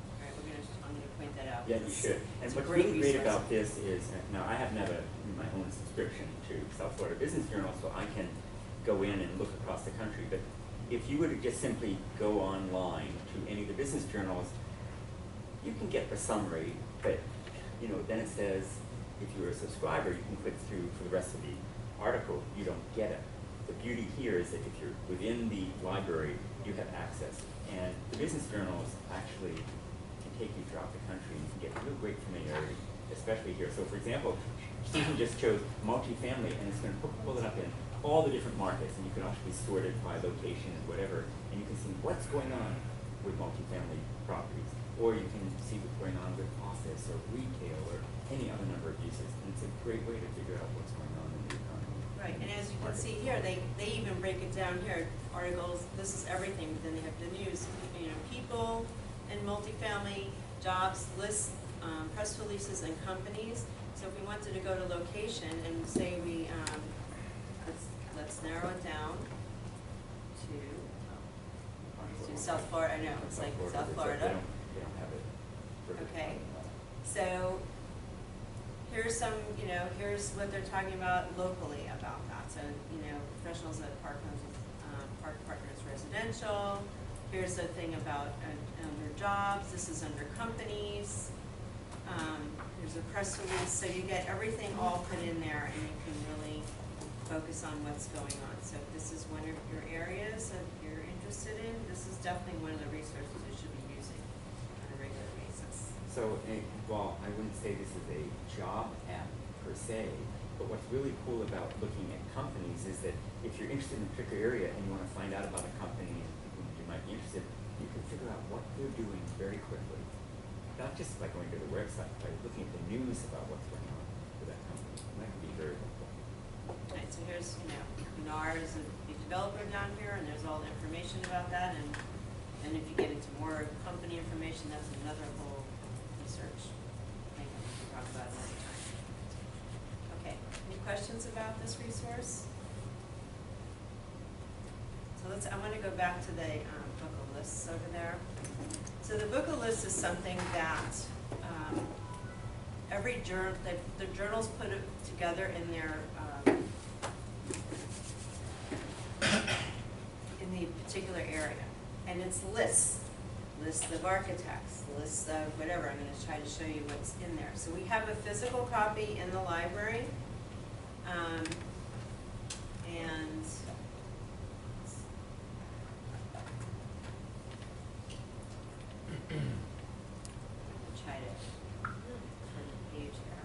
All right, I'm gonna point that out. Yeah, you should. And what's really great about this is, now I have my own subscription to South Florida Business Journal, so I can go in and look across the country. But if you were to just simply go online to any of the business journals, you can get the summary, but then it says if you're a subscriber, you can click through for the rest of the article. You don't get it. The beauty here is that if you're within the library, you have access. And the business journals actually can take you throughout the country and you can get real great familiarity, especially here. So for example, Stephen just chose multifamily, and it's going to pull it up in all the different markets, and you can actually sort it by location and whatever, and you can see what's going on with multifamily properties, or you can see what's going on with office or retail or any other number of uses, and it's a great way to figure out what's going on in the economy. Right, and as you can see here, they even break it down here, articles, this is everything, but then they have the news, people and multifamily, jobs, lists, press releases and companies. So if we wanted to go to location and say we, let's narrow it down to South Florida. I know, it's like South Florida. They don't have it. Okay, so here's some, here's what they're talking about locally about that. So, professionals at Park Partners Residential. Here's the thing about under jobs. This is under companies. There's a press release. So you get everything all put in there, and you can really focus on what's going on. So if this is one of your areas that you're interested in, this is definitely one of the resources you should be using on a regular basis. So, well, I wouldn't say this is a job app per se, but what's really cool about looking at companies is that if you're interested in a particular area and you want to find out about a company and people you might be interested, you can figure out what they're doing very quickly. Not just by going to the website, by looking at the news about what's going on with that company. That can be very helpful. Right, so here's, NAR is a developer down here, and there's all the information about that, and if you get into more company information, that's another whole research thing that we can talk about another time. Okay, any questions about this resource? So I want to go back to the book of lists over there. So the book of lists is something that every journal, the journals put it together in their in the particular area, and it's lists of architects, lists of whatever. I'm going to try to show you what's in there. So we have a physical copy in the library, and try to turn the page here.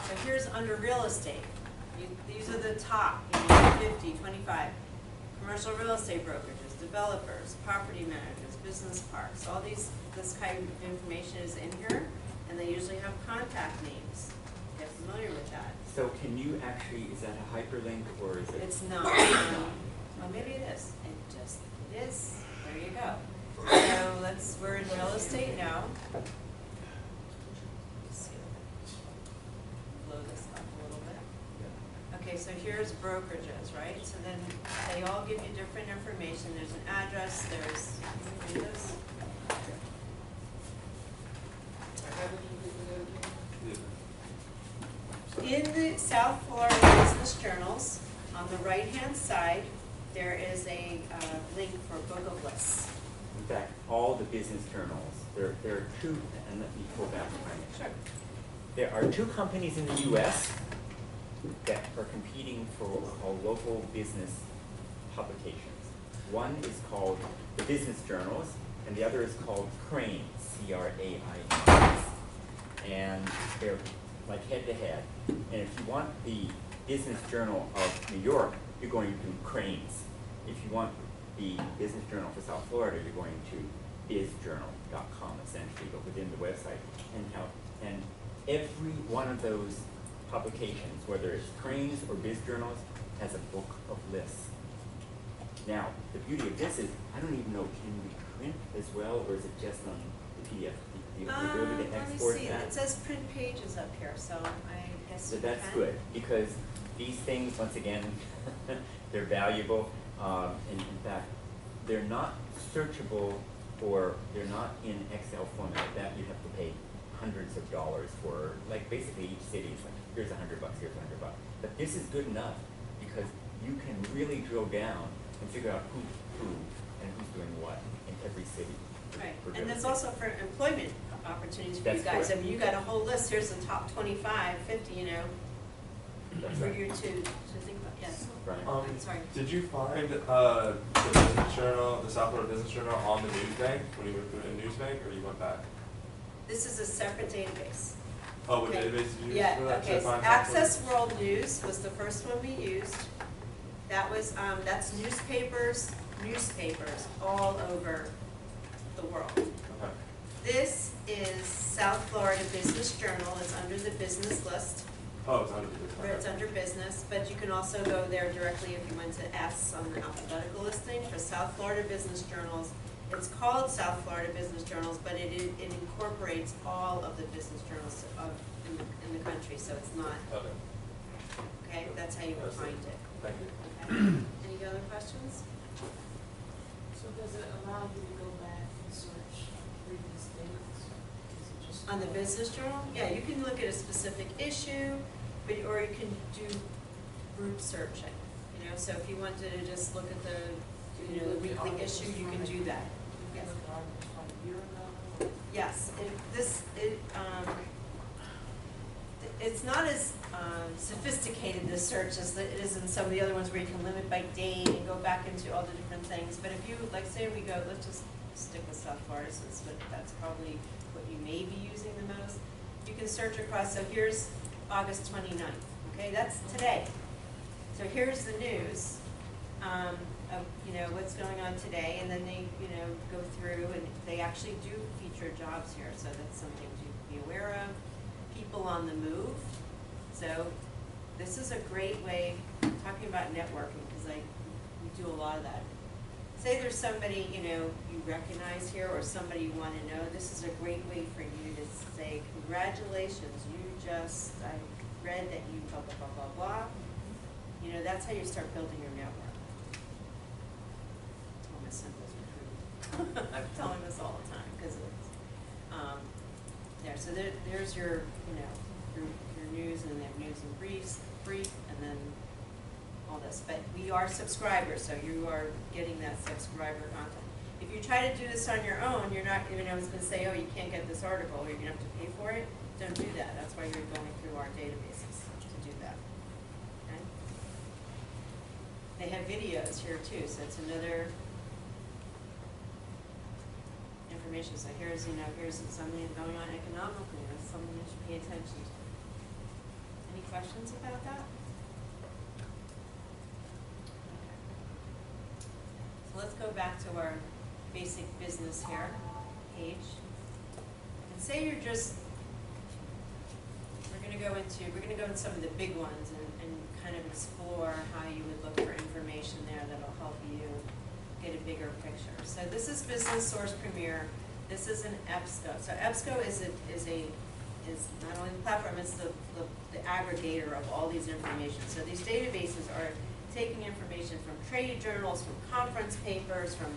So here's under real estate. These are the top, 50, 25. Commercial real estate brokerages, developers, property managers, business parks. All this kind of information is in here, and they usually have contact names. Get familiar with that. So can you actually, is that a hyperlink or is it? It's not. Well, maybe it is. It is. There you go. So we're in real estate now. Let's see. Blow this up a little bit. Okay, so here's brokerages, right? So then they all give you different information. There's an address, there's, can you read this? In the South Florida Business Journals, on the right-hand side, there is a link for book of lists. In fact, all the business journals, there are two, and let me pull back. Sure. There are two companies in the U.S. that are competing for what we call local business publications. One is called the Business Journals, and the other is called Cranes, C-R-A-I-N-S. And they're like head-to-head. And if you want the Business Journal of New York, you're going to Cranes. If you want the Business Journal for South Florida, you're going to bizjournal.com, essentially, but within the website. And every one of those publications, whether it's Cranes or Biz Journals, has a book of lists. Now, the beauty of this is, I don't even know, can we print as well, or is it just on the PDF? The ability to export that? Let me see. It says print pages up here, so I guess So you that's can. good, because these things, once again, they're valuable. And in fact, they're not searchable, or they're not in Excel format. That you have to pay hundreds of dollars for. Like basically each city is like, here's $100, here's $100. But this is good enough because you can really drill down and figure out who and who's doing what in every city. Right, for and there's real estate. also for employment opportunities for That's you guys. correct. I mean, you got a whole list. Here's the top 25, 50, That's for right. you to think about. Yes. Right. Sorry. Did you find the Business Journal, the South Florida Business Journal on the news bank when you were doing a news bank, or you went back? This is a separate database. Oh, what Okay. database did you use Yeah, for that? okay, To so find Access World News was the first one we used. That was, that's newspapers all over the world. Okay. This is South Florida Business Journal, it's under the business list. Oh, it's under business. where it's under business, but you can also go there directly if you went to S on the alphabetical listing for South Florida Business Journals. It's called South Florida Business Journals, but it incorporates all of the business journals in the country, so it's not, Okay, okay, that's how you would find it. thank you. Okay. Any other questions? So does it allow you to go back and search previous dates? Is it just? On the business journal, yeah, you can look at a specific issue, but, or you can do group searching, you know, so if you wanted to just look at the, you know, the weekly issue, you can do that. Yes. From a year ago? Yes, it's not as sophisticated, this search, as it is in some of the other ones where you can limit by date and go back into all the different things. But if you, like, say we go, let's just stick with South Florida, since that's probably what you may be using the most. You can search across, so here's August 29th, okay, that's today. So here's the news of, you know, what's going on today, and then they, you know, go through, and they actually do feature jobs here, so that's something to be aware of. People on the move. So this is a great way, talking about networking, because we do a lot of that. Say there's somebody, you know, you recognize here, or somebody you want to know, this is a great way for you to say, congratulations, I read that you blah, blah, blah, blah, blah. You know, that's how you start building your network. Oh, my son does recruit. I'm telling this all the time, because it's, there, so there's your, you know, your news, and then news and brief, and then all this. But we are subscribers, so you are getting that subscriber content. If you try to do this on your own, you're not, you know, it's going to say, oh, you can't get this article, or you're going to have to pay for it. Don't do that. That's why you're going through our databases to do that. Okay? They have videos here too, so it's another information. So here's, you know, here's something going on economically, or something you should pay attention to. Any questions about that? Okay. So let's go back to our basic business here page. And say you're just, we're gonna go into some of the big ones and kind of explore how you would look for information there that'll help you get a bigger picture. So this is Business Source Premier. This is an EBSCO. So EBSCO is not only the platform, it's the aggregator of all these information. So these databases are taking information from trade journals, from conference papers, from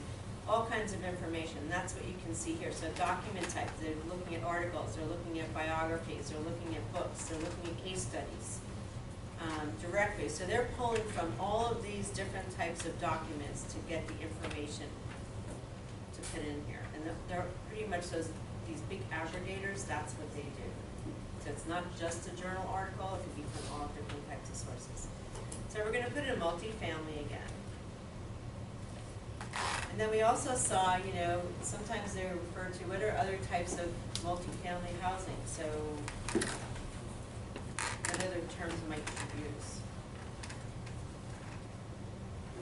all kinds of information. And that's what you can see here. So document types, they're looking at articles, they're looking at biographies, they're looking at books, they're looking at case studies, directly. So they're pulling from all of these different types of documents to get the information to put in here. And they're pretty much these big aggregators, that's what they do. So it's not just a journal article, it can be from all different types of sources. So we're going to put in multifamily again. And then we also saw, you know, sometimes they refer to what are other types of multifamily housing. So what other terms might you use?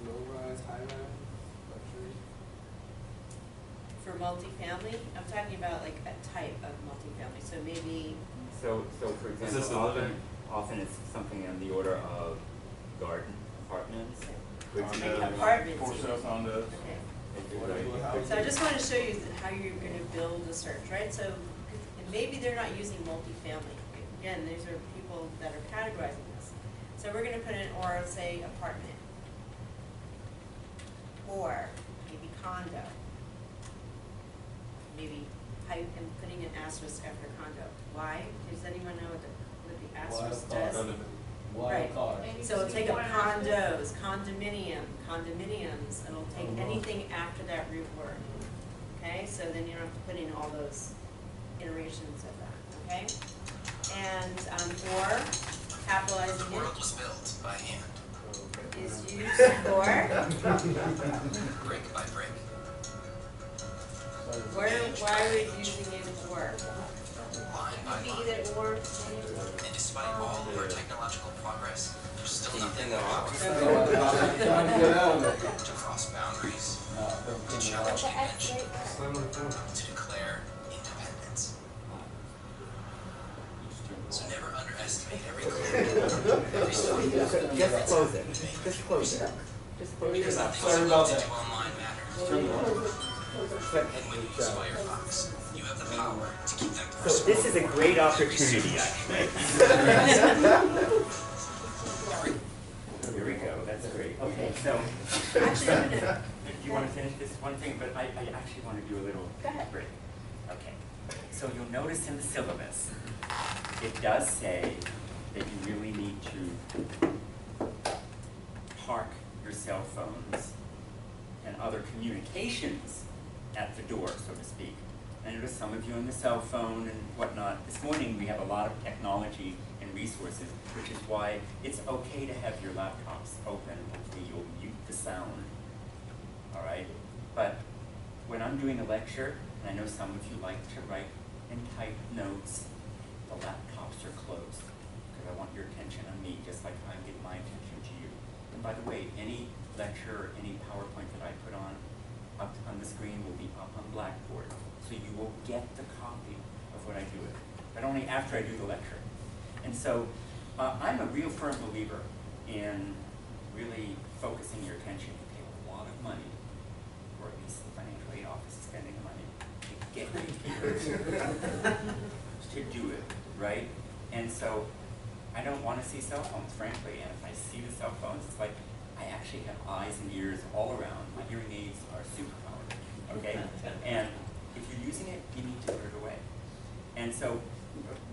Low-rise, high-rise, luxury. For multifamily, I'm talking about like a type of multifamily. So maybe. So for Is this example, the living? often it's something in the order of garden apartments. Apartments. For sale condos. Okay. Right. So I just want to show you how you're going to build a search, right? So and maybe they're not using multifamily. Again, these are people that are categorizing this. So we're going to put in, or say, apartment, or maybe condo, maybe I'm putting an asterisk after condo. Why? Does anyone know what the asterisk does? Right. So it'll take up condos, condominiums, it'll take anything after that root word. Okay, so then you don't have to put in all those iterations of that, okay? And or capitalizing The world was built by hand. it is used for Brick by brick. why are we using it for? Line by Be line. either or. And despite all of our technological progress, there's still nothing to cross boundaries, to challenge convention, to declare independence. So never underestimate every clue Just close it. Just close it. Just close it. Sorry about that. Online matters. And when you use Firefox, you have the power to keep that So person. this is a great opportunity, actually. Here we go, that's great. Okay, so, do you want to finish this one thing? But I actually want to do a little break. Okay, so you'll notice in the syllabus, it does say that you really need to park your cell phones and other communications at the door, so to speak. I noticed some of you on the cell phone and whatnot. This morning we have a lot of technology and resources, which is why it's okay to have your laptops open. Hopefully you'll mute the sound, all right? But when I'm doing a lecture, and I know some of you like to write and type notes, the laptops are closed, because I want your attention on me, just like I give my attention to you. And by the way, any lecture or any PowerPoint that I put on, up on the screen will be up on Blackboard. So you will get the copy of what I do it, but only after I do the lecture. And so I'm a real firm believer in really focusing your attention. You pay a lot of money, or at least the financial aid office is spending the money to get you here to do it, right? And so I don't want to see cell phones, frankly, and if I see the cell phones, it's like I actually have eyes and ears all around. My hearing aids are superpowered, okay? And if you're using it, you need to put it away. And so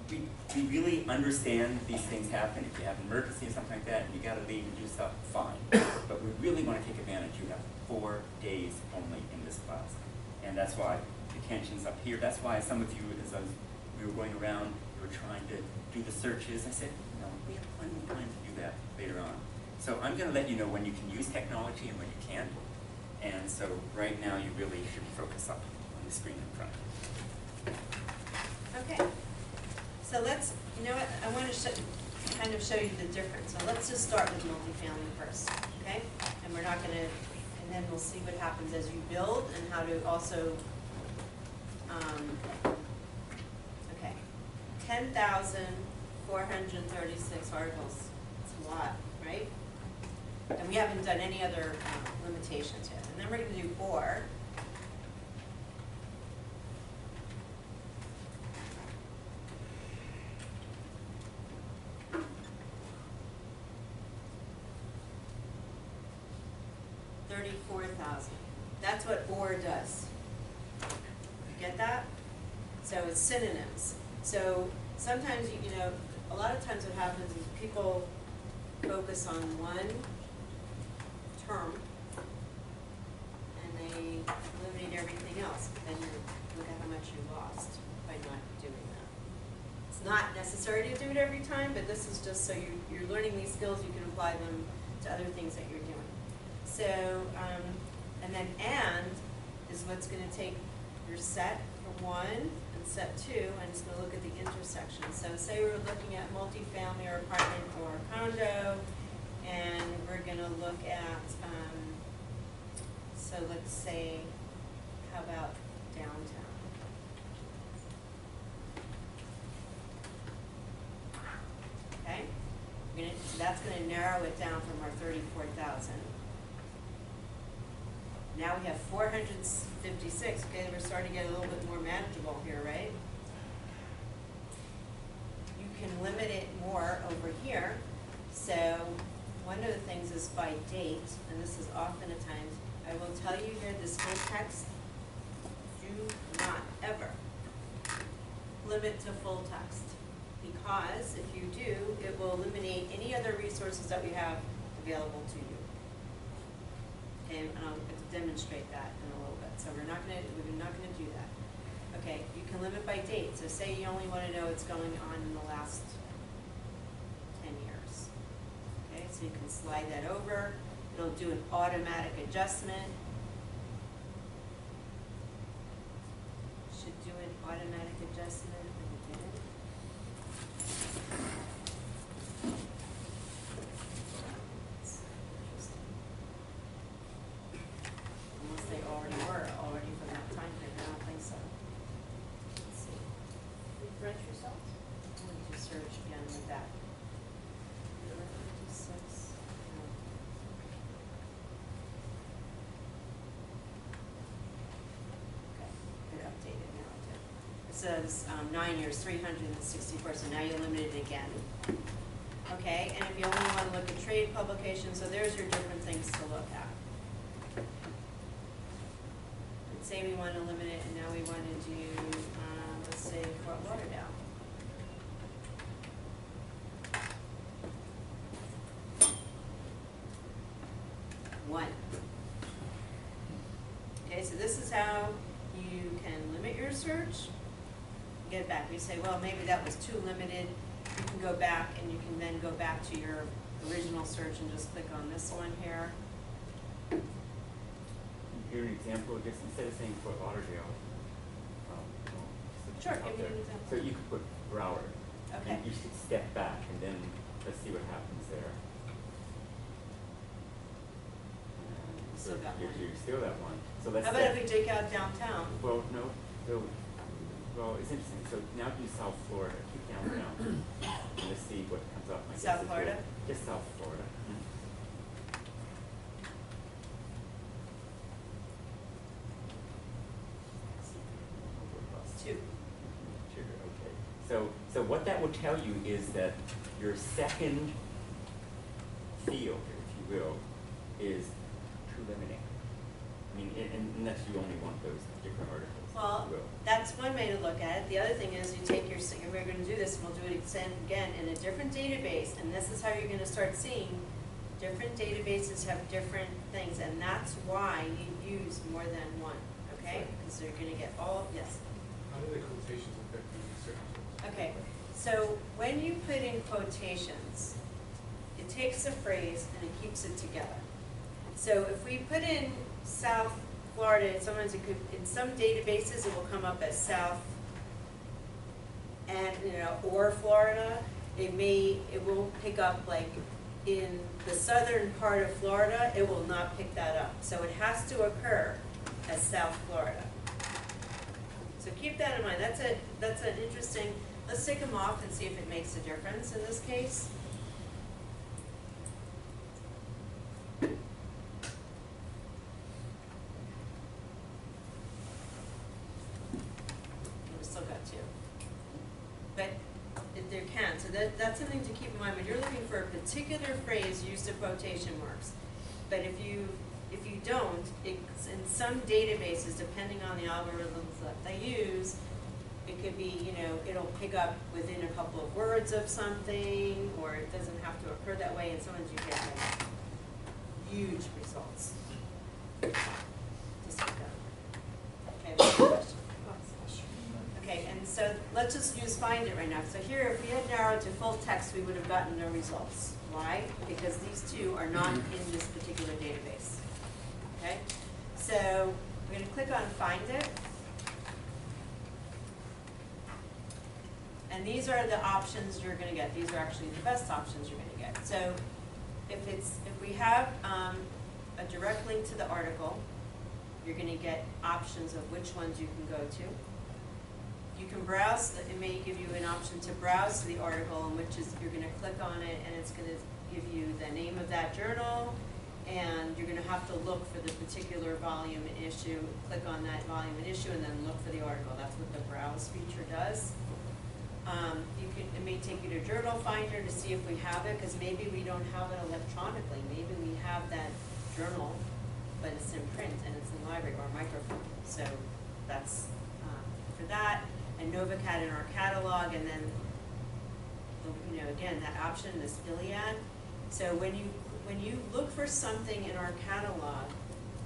we really understand these things happen. If you have an emergency or something like that, and you got to leave and do stuff, fine. But we really want to take advantage. You have 4 days only in this class. And that's why the tension's up here. That's why some of you, as we were going around, you were trying to do the searches. I said, no, we have plenty of time to do that later on. So I'm going to let you know when you can use technology and when you can't. And so right now you really should focus up on the screen in front. Okay. So let's, you know what, I want to kind of show you the difference. So let's just start with multifamily first, okay? And we're not going to, and then we'll see what happens as you build and how to also, okay. 10,436 articles. It's a lot, right? And we haven't done any other limitations yet. And then we're going to do 4. $34,000. That's what or does. You get that? So it's synonyms. So sometimes, you know, a lot of times what happens is people focus on one term and they eliminate everything else. But then you look at how much you lost by not doing that. It's not necessary to do it every time, but this is just so you're learning these skills, you can apply them to other things that you're doing. So, and then and is what's going to take your set for 1 and set 2, and it's going to look at the intersection. So say we're looking at multifamily or apartment or condo, and we're going to look at, so let's say, how about downtown? Okay, so that's going to narrow it down from our 34,000. Now we have 456, okay, we're starting to get a little bit more manageable here, right? You can limit it more over here. So one of the things is by date, and this is often at times, I will tell you here, this full text, do not ever limit to full text. Because if you do, it will eliminate any other resources that we have available to you. Okay, and I'll demonstrate that in a little bit. So we're not gonna do that. Okay, you can limit by date. So say you only want to know what's going on in the last 10 years. Okay, so you can slide that over. It'll do an automatic adjustment. Should do an automatic adjustment. Unless they already were, from that time period. I don't think so. Let's see. Refresh yourself. I'm going to search again with that. 6, no. Okay, good, updated now too. It says 9 years, 364, so now you limit it again. Okay, and if you only want to look at trade publications, so there's your different things to look at. Let's say we want to limit it, and now we want to do, let's say, Fort Lauderdale. One. Okay, so this is how you can limit your search. Get it back. We say, well, maybe that was too limited. You can go back and you can then go back to your original search and just click on this one here. Here an example, I guess instead of saying Fort Lauderdale, Sure, out give me there. an example. So you could put Broward. Okay. And you should step back and then let's see what happens there. Still got one. You still got one. So let's How about if we take out downtown? Well, no. So, well, it's interesting. So now do South Florida. Keep down. And let's see what comes up. I guess South it's Florida? Just South Florida. Two. Sure, okay. So what that will tell you is that your second field, if you will, is too limiting. I mean, unless you only want those particular articles. Well, if you will. that's one way to look at it. The other thing is you take your, we're going to do this, and we'll do it again in a different database, and this is how you're going to start seeing different databases have different things, and that's why you use more than one, okay? Because you're going to get all, yes? How do the quotations affect the search? Okay, so when you put in quotations, it takes a phrase and it keeps it together. So if we put in South Florida, and sometimes it could, in some databases it will come up as South and, or Florida. It won't pick up, like in the southern part of Florida, it will not pick that up. So it has to occur as South Florida. So keep that in mind. That's an interesting, let's take them off and see if it makes a difference in this case. We still got two. But there can, so that's something to keep in mind. When you're looking for a particular phrase, use the quotation marks. But if you don't, it's in some databases, depending on the algorithms that they use, it could be, it'll pick up within a couple of words of something, or it doesn't have to occur that way, and sometimes you get like huge results. Just like that. Okay, question. Okay, and so let's just use find it right now. So here, if we had narrowed to full text, we would have gotten no results. Why? Because these two are not in this particular database. Okay, so we're going to click on find it. And these are the options you're going to get. These are actually the best options you're going to get. So if we have a direct link to the article, you're going to get options of which ones you can go to. You can browse, it may give you an option to browse the article, in which is you're going to click on it and it's going to give you the name of that journal, and you're going to have to look for the particular volume and issue, click on that volume and issue, and then look for the article. That's what the browse feature does. It may take you to Journal Finder to see if we have it, because maybe we don't have it electronically. Maybe we have that journal, but it's in print and it's in library or microfilm. So that's for that. And NovaCat in our catalog, and then again that option, this Iliad. So when you look for something in our catalog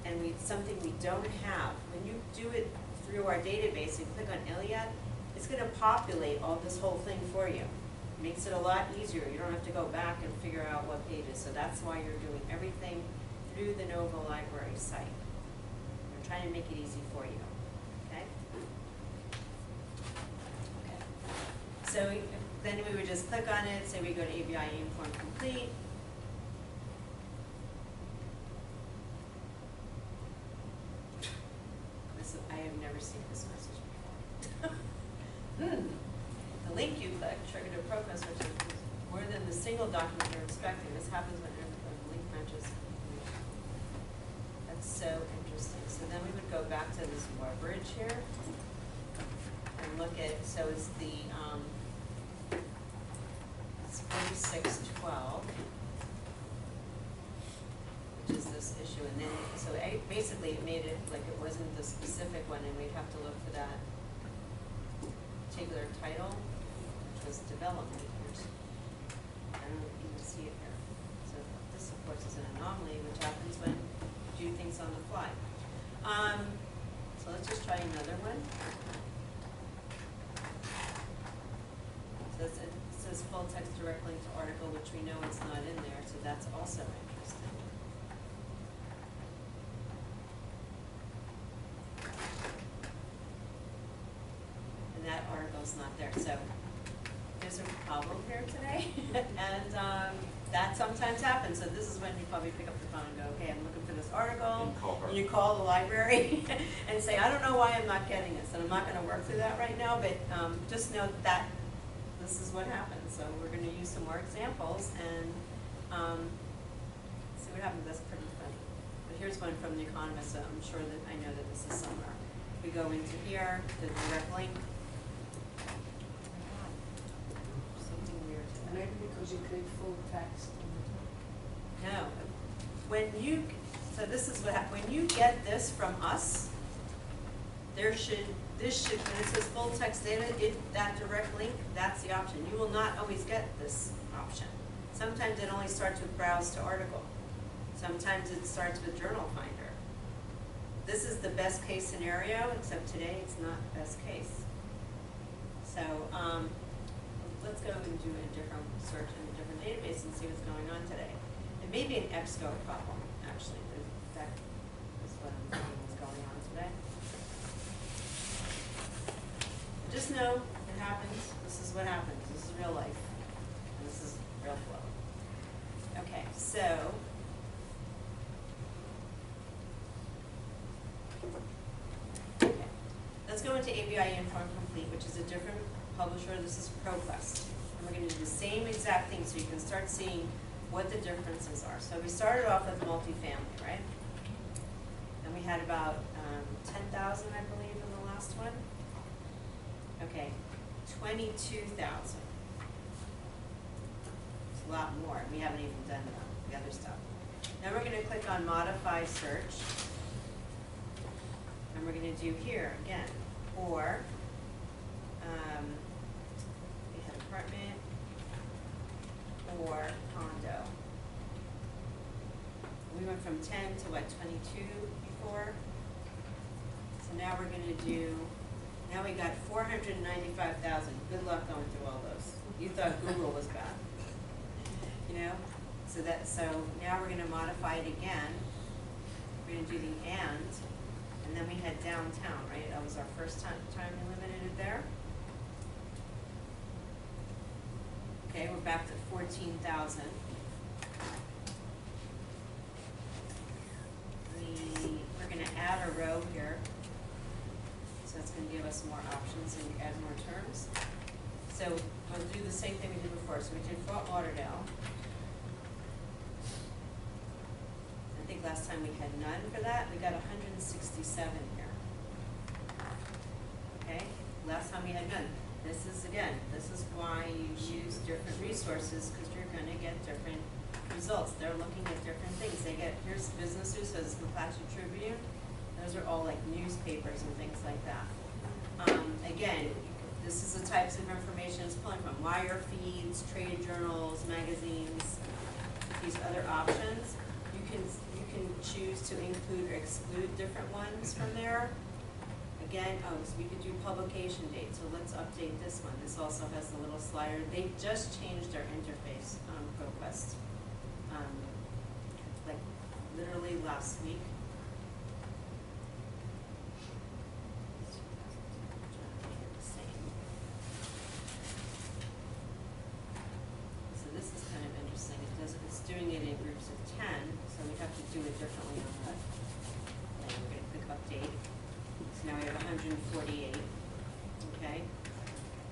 and something we don't have, when you do it through our database and click on Iliad, it's going to populate all this whole thing for you. It makes it a lot easier. You don't have to go back and figure out what pages. So that's why you're doing everything through the Nova Library site. We're trying to make it easy for you. Okay? Okay. So then we would just click on it, say we go to ABI aim form complete. I have never seen this message before. The link you clicked triggered a profile search. more than the single document you're expecting. This happens when the link matches. That's so interesting. So then we would go back to this bridge here and look at, so it's the, it's 4612, which is this issue. And then, so basically it made it like it wasn't the specific one, and we'd have to look for that particular title, which was development. I don't even see it here. So this, of course, is an anomaly, which happens when you do things on the fly. So let's just try another one. So it says full text direct link to article, which we know it's not in there, so that's also interesting. And that article's not there, so there's a problem here today, and that sometimes happens. So this is when you probably pick up the phone and go, okay, I'm looking for this article. And you call the library and say, I don't know why I'm not getting this, and I'm not going to work through that right now, but just know that this is what happens. So we're going to use some more examples and see what happens. That's pretty funny. But here's one from The Economist, so I'm sure that I know that this is somewhere. We go into here, the direct link. Something weird. Maybe because you click full text on the top. No. When you, so this is what when you get this from us, this should, when it says full text data, that direct link, that's the option. You will not always get this option. Sometimes it only starts with browse to article. Sometimes it starts with journal finder. This is the best case scenario, except today it's not best case. So let's go and do a different search in a different database and see what's going on today. It may be an EBSCO problem, actually. That is what I'm thinking is going on today. Just know it happens. This is what happens. This is real life. And this is real flow. Okay, so let's go into ABI Inform Complete, which is a different publisher. This is ProQuest. And we're going to do the same exact thing so you can start seeing what the differences are. So we started off with multifamily, right? And we had about 10,000, I believe, in the last one. Okay, 22,000. It's a lot more. We haven't even done the other stuff. Now we're going to click on Modify Search. And we're going to do here again, or we had apartment or condo. We went from 10 to what, 22 before? So now we're going to do, now we got 495,000. Good luck going through all those. You thought Google was bad. You know? So now we're going to modify it again. We're going to do the and then we had downtown, right? That was our first time we limited it there. Okay, we're back to 14,000. We're going to add a row here. So that's going to give us more options and add more terms. So we'll do the same thing we did before. So we did Fort Lauderdale. I think last time we had none for that. We got 167 here. Okay, last time we had none. This is why you use different resources, because you're going to get different results. They're looking at different things. Here's Business News, says the Placer Tribune. Those are all like newspapers and things like that. Again, this is the types of information it's pulling from. Wire feeds, trade journals, magazines, these other options. You can choose to include or exclude different ones from there. Again, so we could do publication date. So let's update this one. This also has a little slider. They just changed their interface on ProQuest, like literally last week. So this is kind of interesting. It's doing it in groups of 10, so we have to do it differently on that. And we're going to click update. So now we have 148, okay?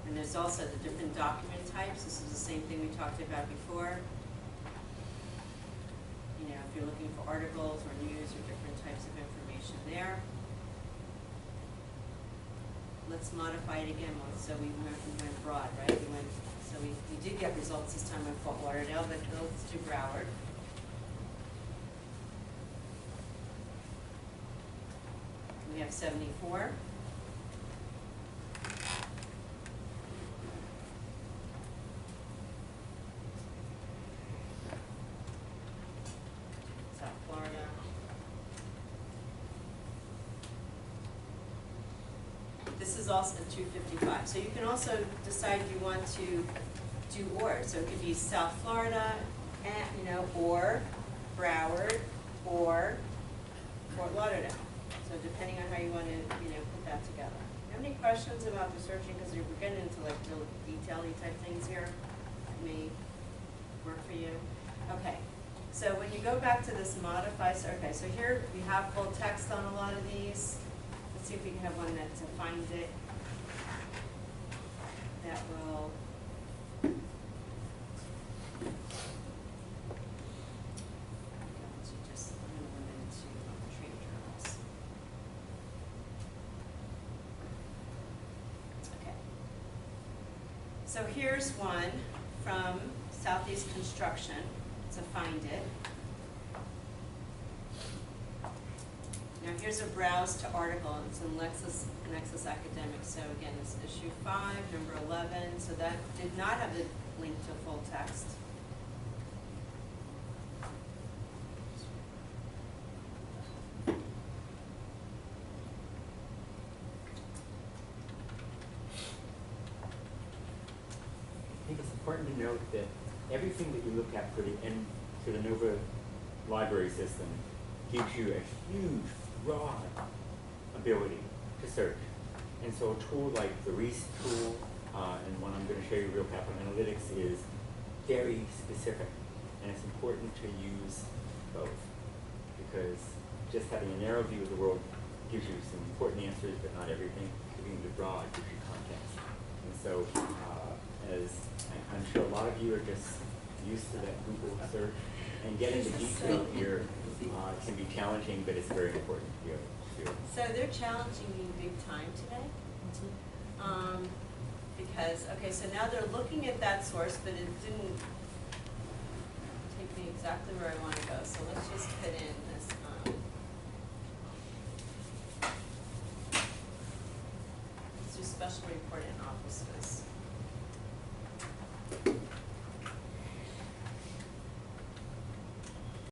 And And there's also the different document types. This is the same thing we talked about before. You know, if you're looking for articles or news or different types of information there. Let's modify it again, so we went broad, right? So we did get results this time on Fort Lauderdale, but let's do Broward. We have 74. South Florida. This is also 255. So you can also decide you want to do or. So it could be South Florida, and, you know, or Broward, or Fort Lauderdale. So depending on how you want to, you know, put that together. You have any questions about the searching? Because we're getting into like real detail-y type things here. That may work for you. Okay. So when you go back to this modify, okay, so here we have full text on a lot of these. Let's see if we can have one that defines it. That will. Just limit it to trade journals. Okay. So here's one from Southeast Construction. To find it. Now here's a browse to article. It's in Nexus Academics. So again, it's issue 5, number 11. So that did not have the link to full text. I think it's important to note that everything that you look at for the NOVA library system gives you a huge, broad ability to search. And so a tool like the REE tool, and one I'm going to show you, Real Capital Analytics, is very specific. And it's important to use both, because just having a narrow view of the world gives you some important answers, but not everything. Being the broad gives you context. And so, as I'm sure a lot of you are just used to that Google search, and getting the detail here can be challenging, but it's very important to be able to do it. So they're challenging me big time today. Because, okay, so now they're looking at that source, but it didn't take me exactly where I want to go. So let's just put in this. Let's do special report in offices.